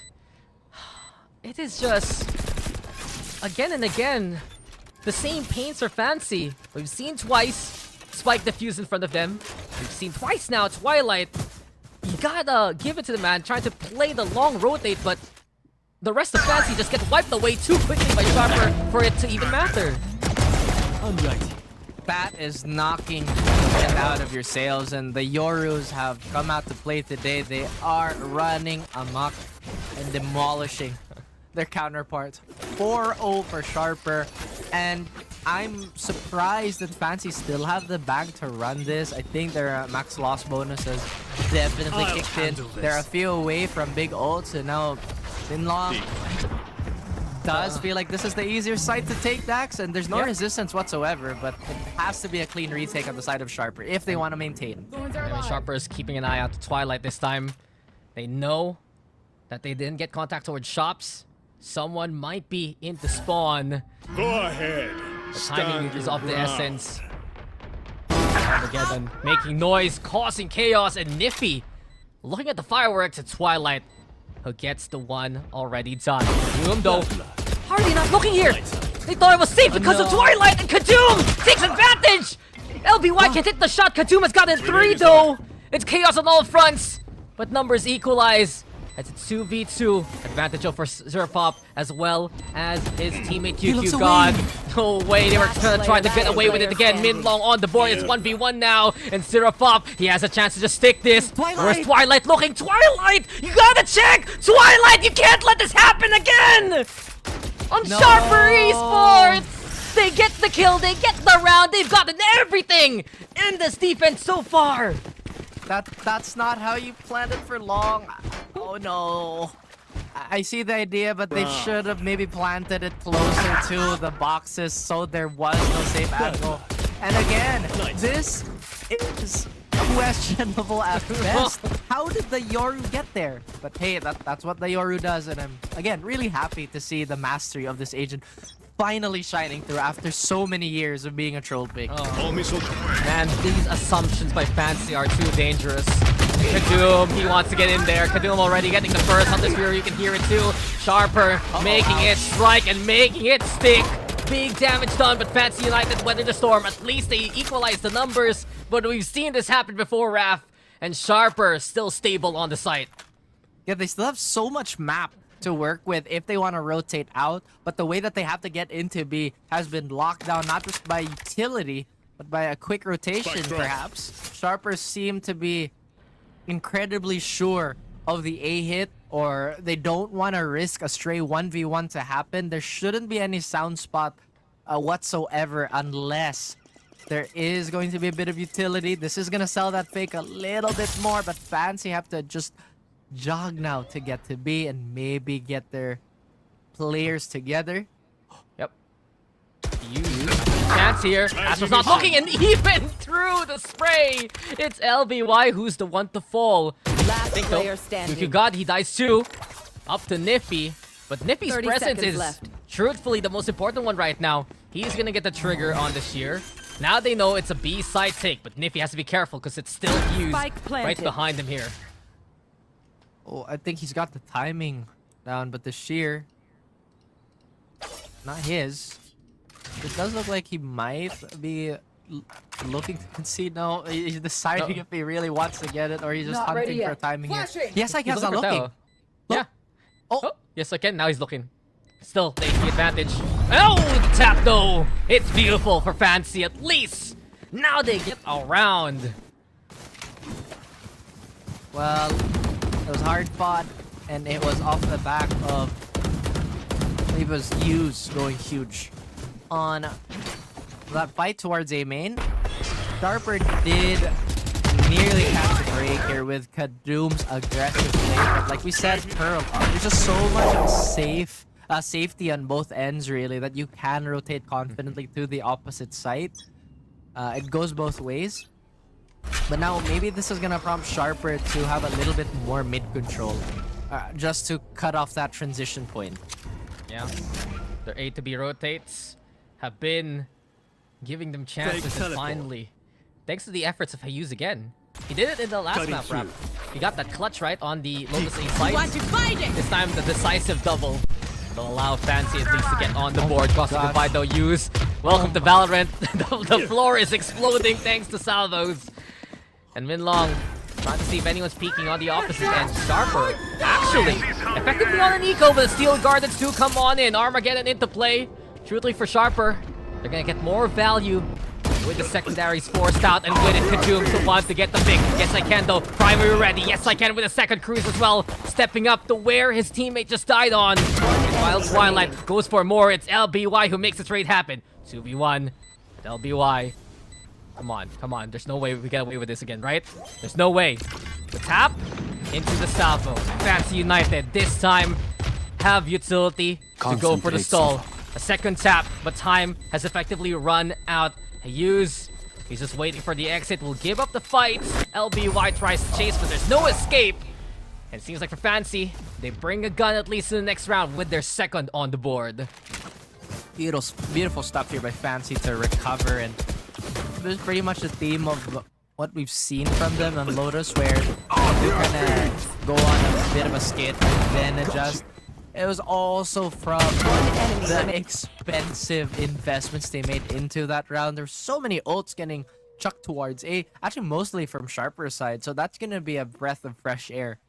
It is just, again and again, the same paints for Fancy. We've seen twice Spike defuse in front of them. We've seen twice now Twilight. You gotta give it to the man, trying to play the long rotate, but the rest of Fancy just get wiped away too quickly by Sharper for it to even matter. Unright. That is knocking the wind out of your sails, and the Yorus have come out to play today. They are running amok and demolishing their counterparts. 4-0 for Sharper, and I'm surprised that Fancy still have the bag to run this. I think their max loss bonus has definitely I'll kicked in. handle this. They're a few away from big ults, and now Minlong does feel like this is the easier side to take, Dax, and there's no resistance whatsoever, but it has to be a clean retake on the side of Sharper if they want to maintain. I mean, Sharper is keeping an eye out to Twilight this time. They know that they didn't get contact towards shops. Someone might be into spawn. Go ahead. The timing is of the essence. Armageddon making noise, causing chaos, and Niffy looking at the fireworks at Twilight, who gets the one already done. Kadoom, though, how are they not looking here? They thought it was safe because of Twilight, and Kadoom takes advantage! LBY can hit the shot. Kadoom has gotten 3, though. It's chaos on all fronts, but numbers equalize. As it's 2v2, advantage over Zerpop as well as his teammate QQ God. No way, they were gonna try to get away with it again. Min Long on the board, it's 1v1 now. And Zerpop, he has a chance to just stick this. Where's Twilight looking? Twilight! You gotta check! Twilight, you can't let this happen again! On Sharper Esports! They get the kill, they get the round, they've gotten everything in this defense so far! That's not how you planned it for long. Oh no. I see the idea, but they should have maybe planted it closer to the boxes so there was no safe angle. And again, this is questionable at best. How did the Yoru get there? But hey, that's what the Yoru does, and I'm, again, really happy to see the mastery of this agent finally shining through after so many years of being a troll pick. All missiles. Man, these assumptions by Fancy are too dangerous. Kadoom, he wants to get in there. Kadoom already getting the first on this mirror. You can hear it too. Sharper making it strike and making it stick. Big damage done, but Fancy United weather the storm. At least they equalize the numbers. But we've seen this happen before, Raph. And Sharper still stable on the site. Yeah, they still have so much map to work with if they want to rotate out, but the way that they have to get into B has been locked down not just by utility, but by a quick rotation, perhaps. Sharper seem to be incredibly sure of the A hit, or they don't want to risk a stray 1v1 to happen. There shouldn't be any sound spot whatsoever unless there is going to be a bit of utility. This is going to sell that fake a little bit more, but Fancy have to just jog now to get to B and maybe get their players together. Yep. Chance here. Astro's not looking, and even through the spray, it's LBY who's the one to fall. Last player standing. God, he dies too. Up to Niffy. But Niffy's 30 presence seconds is left. truthfully the most important one right now. He's gonna get the trigger on the shear. Now they know it's a B side take, but Niffy has to be careful because it's still used Spike planted. right behind him here. Oh, I think he's got the timing down, but the shear, not his. It does look like he might be looking to concede. No, he's deciding if he really wants to get it or he's just Not ready hunting for yet. timing here. Flashing. Yes, I He's guess not for looking. Tao. Yeah. Oh, Yes, I can. Now he's looking. Still taking the advantage. Oh, the tap though. It's beautiful for Fancy at least. Now they get around. well, it was hard fought, and it was off the back of, I believe it was Hughes going huge on that fight towards A main. Sharper did nearly catch a break here with Kadum's aggressive play, but like we said, Pearl, there's just so much safety on both ends really that you can rotate confidently to the opposite side. It goes both ways. But now maybe this is gonna prompt Sharper to have a little bit more mid control, just to cut off that transition point. Yeah. Their A to B rotates have been giving them chances, and teleport. finally, thanks to the efforts of Hayuz again. He did it in the last Cutting map wrap. through. He got that clutch right on the Lotus A Want side. to find it? This time the decisive double will allow Fancy at least to get on the board. Crossing gosh. divide though, use. Welcome to Valorant. the floor is exploding thanks to salvos. And Minlong trying to see if anyone's peeking on the opposite end. Sharper actually effectively on an eco, but the steel guardians do come on in. Armageddon into play. Truthfully for Sharper, they're gonna get more value with the secondaries forced out, and with it, Kajum still wants to get the pick. Yes, I can though. Primary ready. Yes, I can with a second cruise as well. Stepping up to where his teammate just died on. And while Twilight goes for more, it's LBY who makes the trade happen. 2v1. LBY. Come on, come on. There's no way we get away with this again, right? There's no way. The tap into the salvo. Fancy United this time have utility to go for the Concentrate, stall. A second tap, but time has effectively run out. Hayuz, he's just waiting for the exit. Will give up the fight. LBY tries to chase, but there's no escape. And it seems like for Fancy, they bring a gun at least in the next round with their second on the board. Beautiful stuff here by Fancy to recover, and there's pretty much the theme of what we've seen from them on Lotus, where they're gonna go on a bit of a skid and then adjust. It was also from the expensive investments they made into that round. There's so many ults getting chucked towards A, actually mostly from Sharper's side, so that's gonna be a breath of fresh air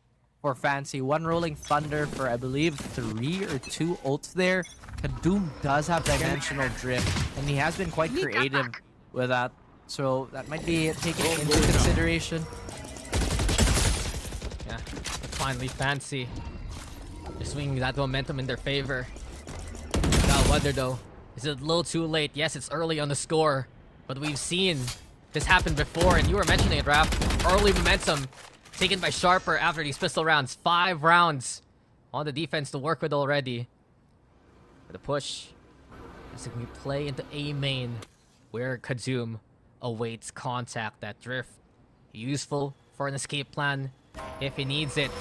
for Fancy. One Rolling Thunder for, I believe, 3 or 2 ults there. Kadum does have Dimensional Drift, and he has been quite creative with that, so that might be taken into consideration. Yeah, but finally Fancy. They're swinging that momentum in their favor. Gotta wonder though, is it a little too late? Yes, it's early on the score, but we've seen this happen before, and you were mentioning it, Raph. Early momentum taken by Sharper after these pistol rounds. 5 rounds on the defense to work with already. For the push, as we play into A main, where Kazum awaits contact. That drift, useful for an escape plan if he needs it.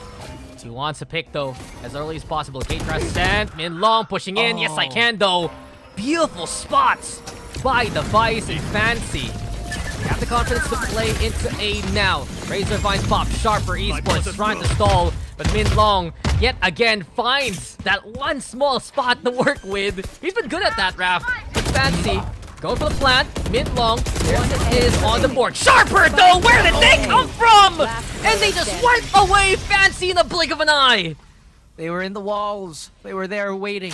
He wants to pick though as early as possible. Gate sent. Min Long pushing in. Yes, I can though. Beautiful spots by Device and Fancy. They have the confidence to play into A now. Razor finds pop. Sharper Esports trying to stall, but Min Long yet again finds that one small spot to work with. He's been good at that, Raph. But Fancy going for the plant. Min Long is on the board. Sharper though, where did they come from? And they just went away. Fancy in a blink of an eye. They were in the walls. They were there waiting.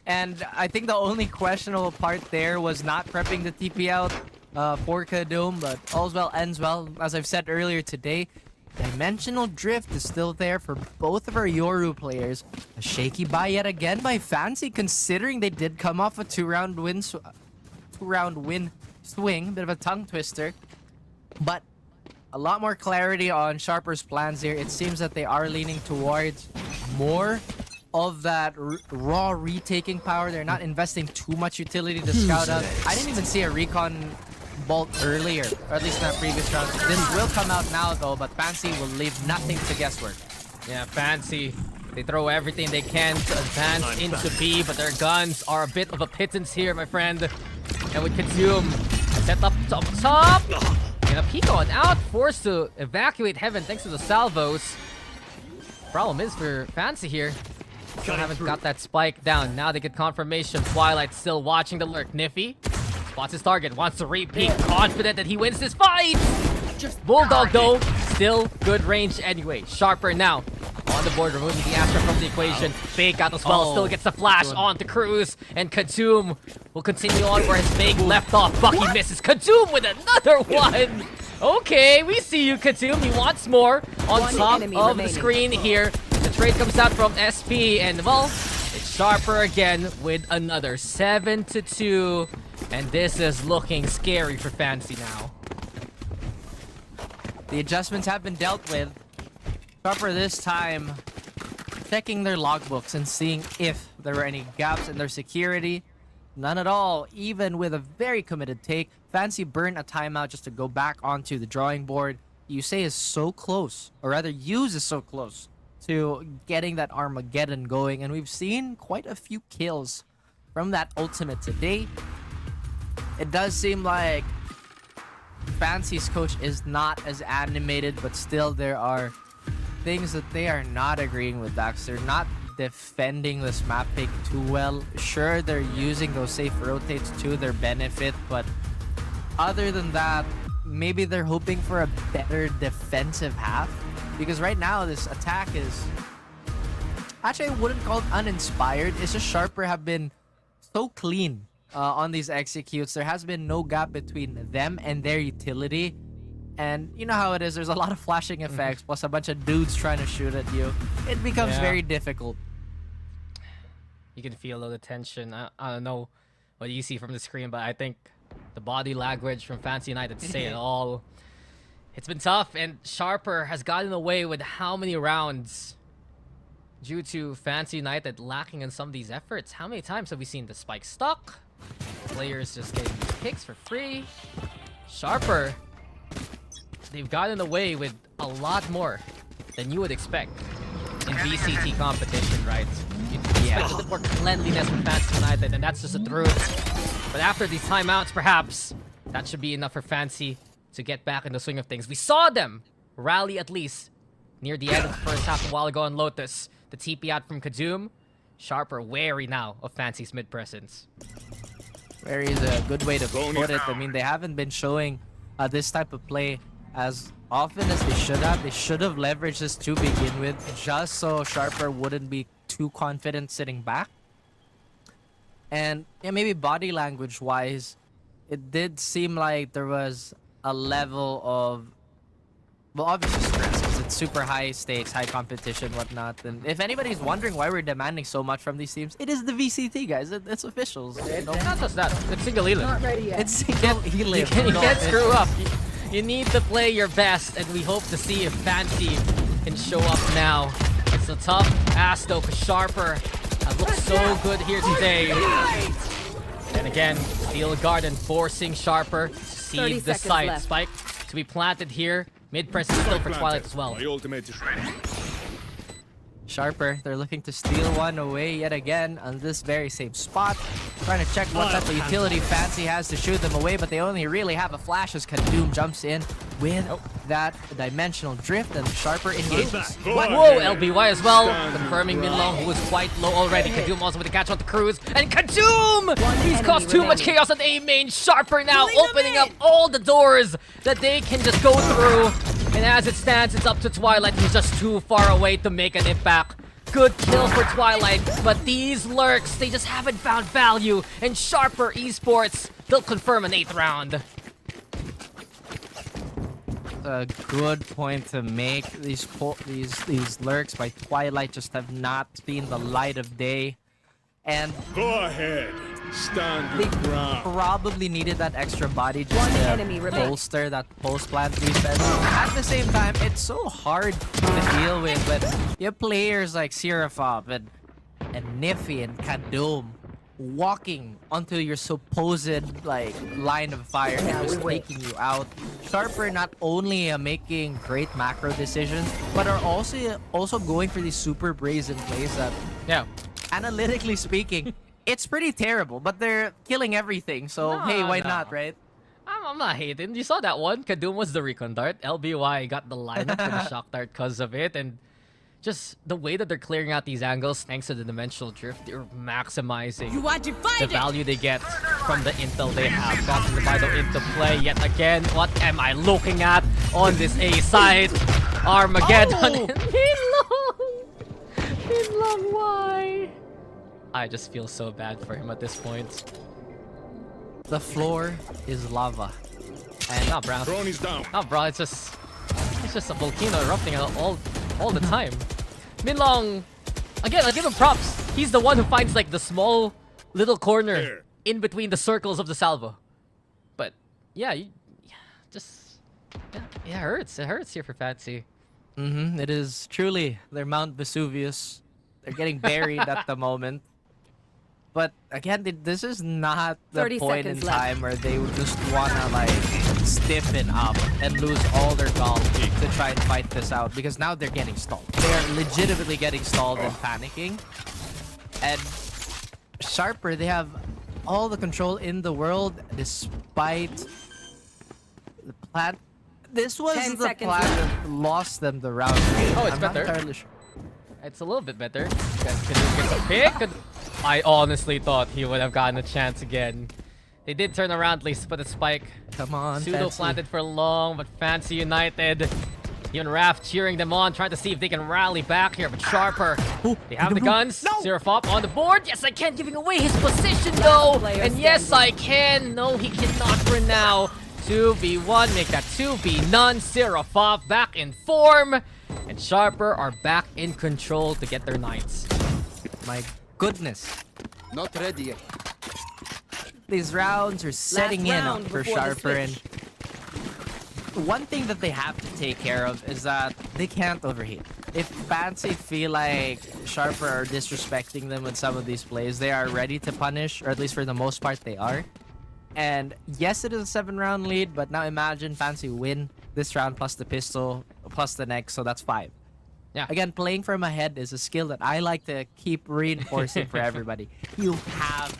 And I think the only questionable part there was not prepping the TP out. for Kadum, but all's well ends well. As I've said earlier today, Dimensional Drift is still there for both of our Yoru players. A shaky buy yet again by Fancy, considering they did come off a two-round win swing. Bit of a tongue twister. But a lot more clarity on Sharper's plans here. It seems that they are leaning towards more of that raw retaking power. They're not investing too much utility to scout out. I didn't even see a recon bolt earlier, or at least in that previous round. This will come out now though, but Fancy will leave nothing to guesswork. Yeah, Fancy. They throw everything they can to advance into B, but their guns are a bit of a pittance here, my friend. And with Kazum set up top. And a Pico and out, forced to evacuate Heaven thanks to the salvos. Problem is for Fancy here, still haven't got that spike down. Now they get confirmation. Twilight still watching the lurk. Nifty spots his target, wants to repeat, confident that he wins this fight. Bulldog though, still good range anyway. Sharper now on the board, removing the Astra from the equation. Fake out as well, still gets the flash on to Cruz, and Kazum will continue on where his Fake left off. Bucky misses. Kazum with another one. Okay, we see you, Kazum. He wants more on top of the screen here. The trade comes out from SP, and well, it's Sharper again with another 7-2, and this is looking scary for Fancy now. The adjustments have been dealt with. Sharper this time checking their logbooks and seeing if there were any gaps in their security. None at all, even with a very committed take. Fancy burned a timeout just to go back onto the drawing board. Yusei is so close, or rather Yuz is so close to getting that Armageddon going, and we've seen quite a few kills from that ultimate today. It does seem like Fancy's coach is not as animated, but still there are things that they are not agreeing with Dax. They're not defending this map pick too well. Sure, they're using those safe rotates to their benefit, but other than that, maybe they're hoping for a better defensive half, because right now this attack is actually, I wouldn't call it uninspired. It's just Sharper have been so clean on these executes. There has been no gap between them and their utility. And you know how it is, there's a lot of flashing effects plus a bunch of dudes trying to shoot at you. It becomes very difficult. You can feel the tension. I don't know what you see from the screen, but I think the body language from Fancy United say it all. It's been tough, and Sharper has gotten away with how many rounds due to Fancy United lacking in some of these efforts. How many times have we seen the spike stuck? Players just getting these picks for free. Sharper, they've gotten away with a lot more than you would expect in VCT competition, right? You'd expect a bit more cleanliness from Fancy United, and that's just the truth. But after these timeouts, perhaps, that should be enough for Fancy to get back in the swing of things. We saw them rally at least near the end of the first half a while ago on Lotus. The TP out from Kazum. Sharper wary now of Fancy's mid-presence. Wary is a good way to put it. I mean, they haven't been showing this type of play as often as they should have. They should have leveraged this to begin with, just so Sharper wouldn't be too confident sitting back. And yeah, maybe body language wise, it did seem like there was a level of, well, obviously stress, because it's super high stakes, high competition, whatnot. And if anybody's wondering why we're demanding so much from these teams, it is the VCT, guys. It's officials. Not just that, it's single elim. Not ready yet. It's single elim. You can't screw up. You need to play your best, and we hope to see if Fancy can show up now. It's a tough ask though, because Sharper has looked so good here today. And again, Steel Garden forcing Sharper to see the site. Left. Spike to be planted here. Mid-press is still for Twilight as well. My ultimate is ready. Sharper, they're looking to steal one away yet again on this very same spot. Trying to check what type of utility Fancy has to shoot them away, but they only really have a flash as Kadum jumps in with that dimensional drift, and Sharper engages. Whoa, LBY as well, confirming Minlong, who was quite low already. Kadum also with the catch on the Cruise, and Kadum! He's caused too much chaos on A main. Sharper now opening up all the doors that they can just go through. And as it stands, it's up to Twilight. He's just too far away to make an impact. Good kill for Twilight, but these lurks, they just haven't found value. And Sharper Esports, they'll confirm an 8th round. a good point to make. These lurks by Twilight just have not seen the light of day, and Go ahead. Stand they your ground. probably needed that extra body just One to enemy remains. bolster that post-plant defense. At the same time, it's so hard to deal with, but you have players like Seraphop and Niffy and Kadum walking onto your supposed like line of fire and just taking you out. Sharper not only making great macro decisions, but are also going for these super brazen plays that, Yeah. analytically speaking, it's pretty terrible, but they're killing everything. So hey, why No. not, right? I'm not hating. You saw that one? Kadum was the recon dart. LBY got the lineup for the shock dart because of it, and just the way that they're clearing out these angles thanks to the dimensional drift, they're maximizing the value they get from the intel they have. Crossing the Vital into play yet again. What am I looking at on this A side? Armageddon. Oh! Minlong, why? I just feel so bad for him at this point. The floor is lava. And not brown. Drone is down. No, bro, it's just a volcano erupting all the time. Minlong, again, I'll give him props. He's the one who finds like the small little corner There. in between the circles of the salvo. But yeah, it hurts. It hurts here for Fancy. It is truly their Mount Vesuvius. They're getting buried at the moment. But again, this is not the 30 point in seconds left. time where they would just wanna like stiffen up and lose all their golf to try and fight this out, because now they're getting stalled. They're legitimately getting stalled and panicking. And Sharper, they have all the control in the world despite the plant. This was 10 the seconds plant that lost them the round. Oh, it's I'm not better. entirely sure. It's a little bit better. Kadum gets a pick. I honestly thought he would have gotten a chance again. They did turn around, at least put a spike. Come on, Pseudo Fancy. planted for long, but Fancy United. Even Raph cheering them on, trying to see if they can rally back here. But Sharper, they have the guns. No! Seraphop on the board. Yes, I can, giving away his position though. player And yes, I standing. can. No, he cannot for now. 2v1, make that 2v none. Seraphop back in form. And Sharper are back in control to get their knights. My goodness. Not ready yet. These rounds are setting in round for before the Sharper, and switch. one thing that they have to take care of is that they can't overheat. If Fancy feel like Sharper are disrespecting them with some of these plays, they are ready to punish, or at least for the most part they are. And yes, it is a 7-round lead, but now imagine Fancy win this round plus the pistol plus the next, so that's 5. Yeah. Again, playing from ahead is a skill that I like to keep reinforcing for everybody. You have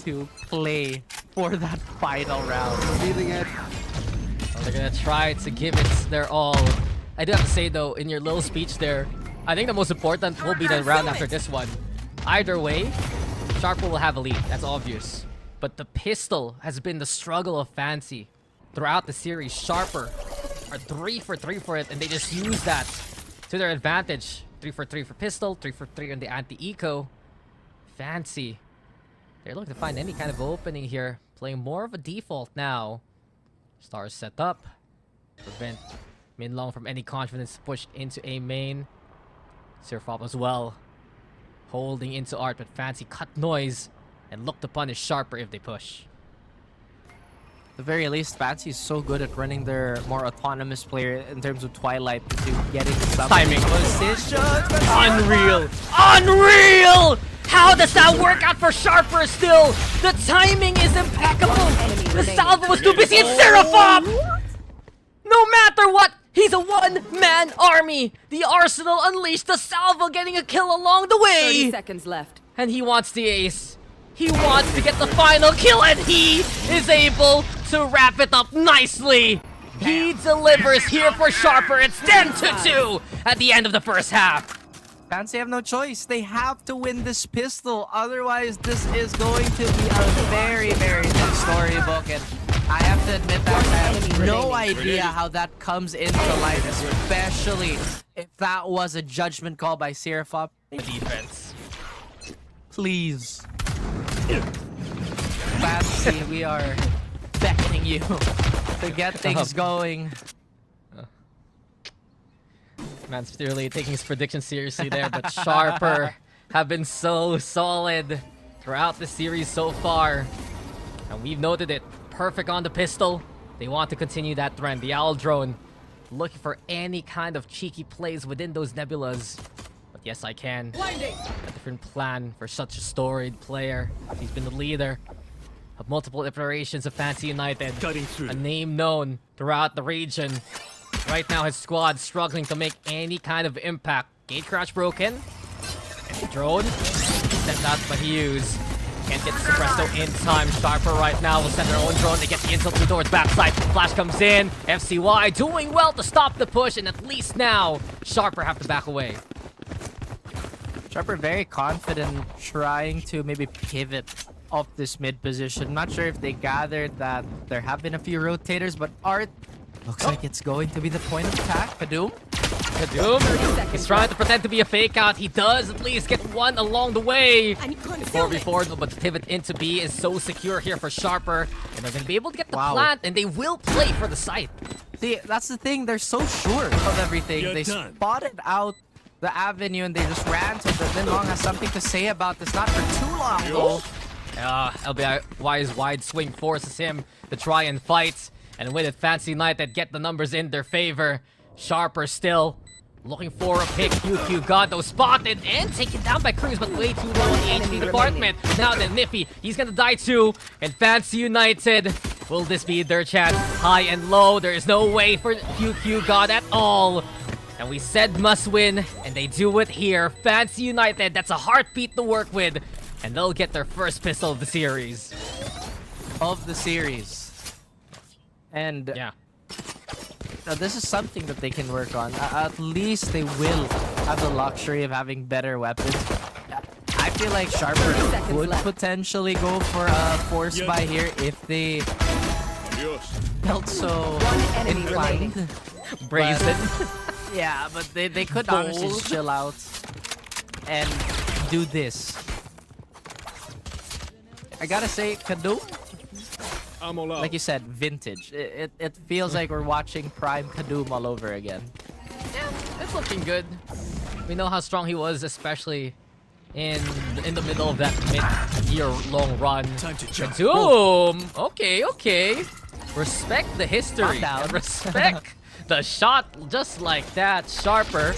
to play for that final round. Feeling it. Well, they're gonna try to give it their all. I do have to say though, in your little speech there, I think the most important will be the round after this one. Either way, Sharper will have a lead. That's obvious. But the pistol has been the struggle of Fancy throughout the series. Sharper are 3 for 3 for it, and they just use that to their advantage. 3 for 3 for pistol, 3 for 3 on the anti-eco. Fancy, they're looking to find any kind of opening here. Playing more of a default now. Stars set up. Prevent Minlong from any confidence to push into A main. Seraphop as well. Holding into art, but Fancy cut noise and look to punish Sharper if they push. At the very least, Fancy is so good at running their more autonomous player in terms of Twilight to getting some Timing. positions. Unreal! Unreal! How does that work out for Sharper still? The timing is impeccable! enemy The remaining. salvo was too busy. It's Seraphop! No matter what, he's a one-man army. The Arsenal unleashed the salvo, getting a kill along the 30 way. seconds left. And he wants the ace. He wants to get the final kill, and he is able to wrap it up nicely. He delivers here for Sharper. It's 10-2 at the end of the first half. Fancy have no choice. They have to win this pistol. Otherwise, this is going to be a very, very thin storybook. And I have to admit that I have no idea how that comes into light, especially if that was a judgment call by Seraphop. The defense. Please. Fancy, we are beckoning you to get things going. Man's really taking his prediction seriously there, but Sharper have been so solid throughout the series so far. And we've noted it. Perfect on the pistol. They want to continue that trend. The Owl Drone looking for any kind of cheeky plays within those nebulas. But yes, I can. A different plan for such a storied player. He's been the leader of multiple iterations of Fancy United. Cutting through. A name known throughout the region. Right now, his squad struggling to make any kind of impact. Gate crash broken. Drone. Sent out by Hughes. Can't get the suppresso in time. Sharper right now will send their own drone. They get the intel towards backside. Flash comes in. FCY doing well to stop the push, and at least now, Sharper have to back away. Sharper very confident trying to maybe pivot off this mid position. Not sure if they gathered that there have been a few rotators, but Art looks like it's going to be the point of attack. Kadoom. Kadoom. He's trying to pretend to be a fake out. He does at least get one along the way. 4v4, but the pivot into B is so secure here for Sharper. And they're going to be able to get the plant, and they will play for the site. See, that's the thing. They're so sure of everything. You're they done. spotted out the avenue, and they just ran to it. Then Long has something to say about this. Not for too long, though. LBI's wide swing forces him to try and fight. And with it, Fancy United get the numbers in their favor. Sharper still looking for a pick. QQ got those spotted and taken down by Cruz, but way too low in the HP department. Now then, Niffy, he's gonna die too. And Fancy United, will this be their chance? High and low, there is no way for QQ God at all. And we said must win, and they do it here. Fancy United, that's a heartbeat to work with. And they'll get their first pistol of the series. And Yeah. this is something that they can work on. At least they will have the luxury of having better weapons. I feel like Sharper would potentially go for a force buy here if they felt so inclined. Brazen. Yeah, but they could honestly just chill out and do this. I gotta say, Kadoom, I'm all out. like you said, vintage. It feels like we're watching Prime Kadoom all over again. Yeah, it's looking good. We know how strong he was, especially in the middle of that mid-year-long run. Time to jump. Kadoom! Okay. Respect the history. Calm down. And respect the shot just like that. Sharper.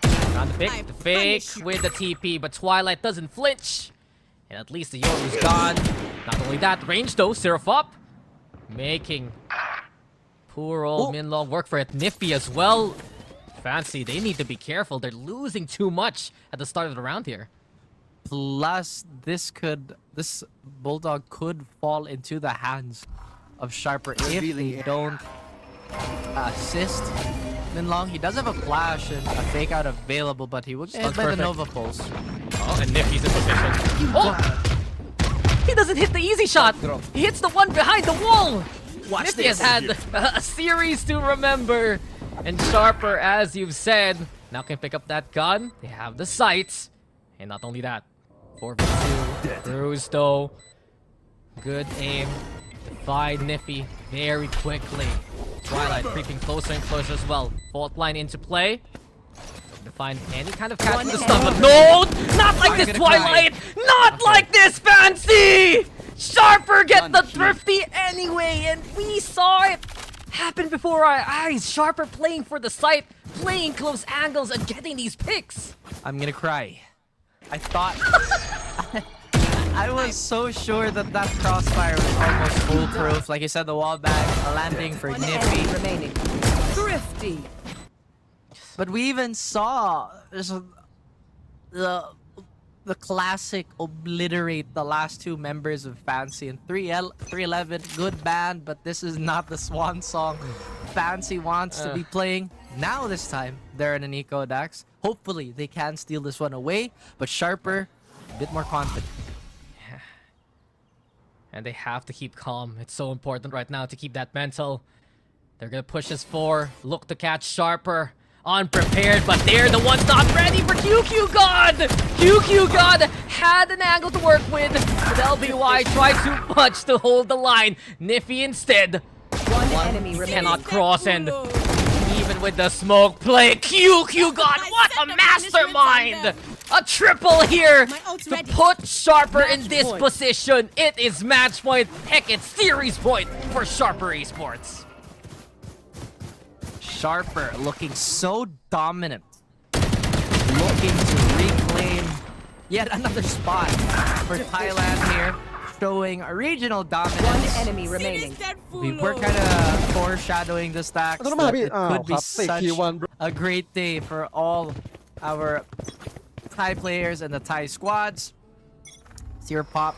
Trying to pick the fake with the TP, but Twilight doesn't flinch. And at least the Yoru's gone. Not only that, range though, Seraph up. Making poor old Minlong work for it. Niffy as well. Fancy, they need to be careful. They're losing too much at the start of the round here. Plus, this Bulldog could fall into the hands of Sharper if they don't assist Minlong. He does have a flash and a fake out available, but he will get hit by the Nova Pulse. Oh, and Niffy's in position. Oh! He doesn't hit the easy shot. He hits the one behind the wall. Niffy has had a series to remember. And Sharper, as you've said, now can pick up that gun. They have the sights. And not only that, 4v2. Cruz though. Good aim. Defied Niffy very quickly. Twilight creeping closer and closer as well. Fault line into play. To find any kind of catch with the stun, but no! Not like this, Twilight! Not like this, Fancy! Sharper get the thrifty anyway, and we saw it happen before our eyes. Sharper playing for the site, playing close angles, and getting these picks. I'm gonna cry. I thought... I was so sure that crossfire was almost foolproof. Like you said, the wall bag, a landing for Niffy. Remaining. Thrifty. But we even saw the classic obliterate the last two members of Fancy and 311. Good band, but this is not the swan song Fancy wants to be playing. Now this time they're in an eco Dax. Hopefully they can steal this one away, but Sharper a bit more confident. And they have to keep calm. It's so important right now to keep that mental. They're gonna push us 4. Look to catch Sharper. Unprepared, but they're the ones not ready for QQ God! QQ God had an angle to work with, but LBY tried too much to hold the line. Niffy instead One enemy remaining. cannot cross, and even with the smoke play. QQ God, what a mastermind! A triple here My ult's to ready. put Sharper in Match this point. position. It is match point. Heck, it's series point for Sharper Esports. Sharper looking so dominant. Looking to reclaim yet another spot for Thailand here. Showing a regional One dominance. enemy remaining. We were kind of foreshadowing the stacks. ต้องมา That พี่ it อ้าว could ค be รับเสก such คิววัน a great day for all our Thai players and the Thai squads. Zero Pop,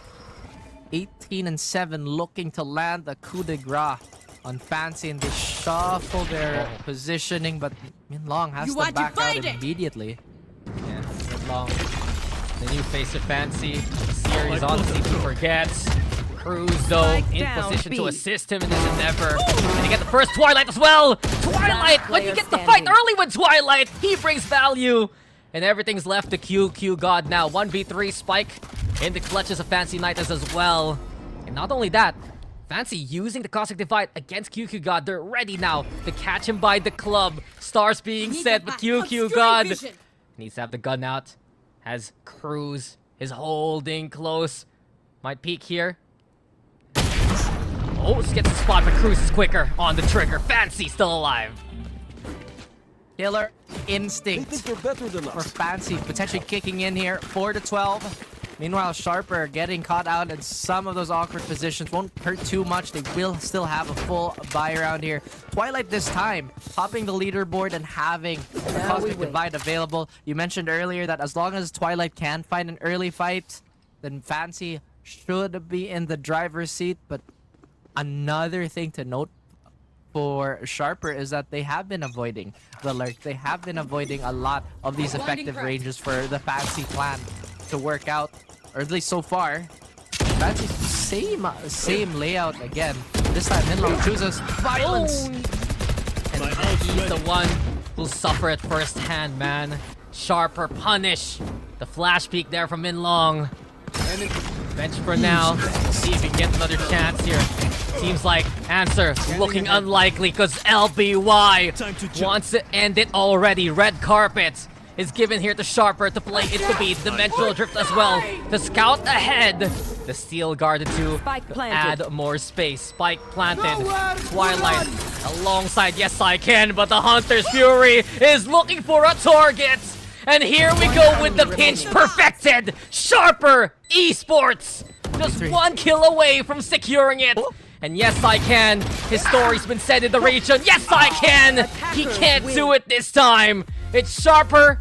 18 and 7, looking to land the coup de grace on Fancy, and they shuffle their positioning, but Min Long has You to want to back out fight it? immediately. Yeah, Red Long. The new face of Fancy. Series honestly forgets. Cruz though Spike in down, position to B. assist him in this endeavor. And you get the first Twilight as well. Twilight, when you player get the fight standing. early with Twilight, he brings value. And everything's left to QQ God now. 1v3 Spike in the clutches of Fancy Knights as well. And not only that, Fancy using the Cosmic Divide against QQ God. They're ready now to catch him by the club. Stars being Need set the with back. QQ Obscuring God. vision. Needs to have the gun out. Has Cruz is holding close. Might peek here. Oh, gets the spot, but Cruz is quicker on the trigger. Fancy still alive. Killer They instinct think they're better than for us. Fancy potentially kicking in here. 4-12. Meanwhile, Sharper getting caught out in some of those awkward positions. Won't hurt too much. They will still have a full buy around here. Twilight this time, topping the leaderboard and having the Now we Cosmic wait. Divide available. You mentioned earlier that as long as Twilight can find an early fight, then Fancy should be in the driver's seat. But another thing to note for Sharper is that they have been avoiding the lurk. They have been avoiding a lot of these effective ranges for the Fancy plan to work out, or at least so far. Fancy's same layout again. This time Minlong chooses violence. And My ult's he's ready. the one who'll suffer it firsthand, man. Sharper punish. The flash peek there from Minlong. Bench for now. See if he can get another chance here. Seems like answer looking unlikely because LBY Time to jump. wants to end it already. Red carpet is given here to Sharper to play it to beat. Dimensional drift as well to scout ahead. The steel guarded to Spike planted. add more space. Spike planted. Twilight alongside Yes I Can, but the Hunter's Fury is looking for a target. And here we go with the pinch perfected. Sharper Esports. Just 1 kill away from securing it. And Yes I Can, his story's been said in the region. Yes I Can! He can't do it this time. It's Sharper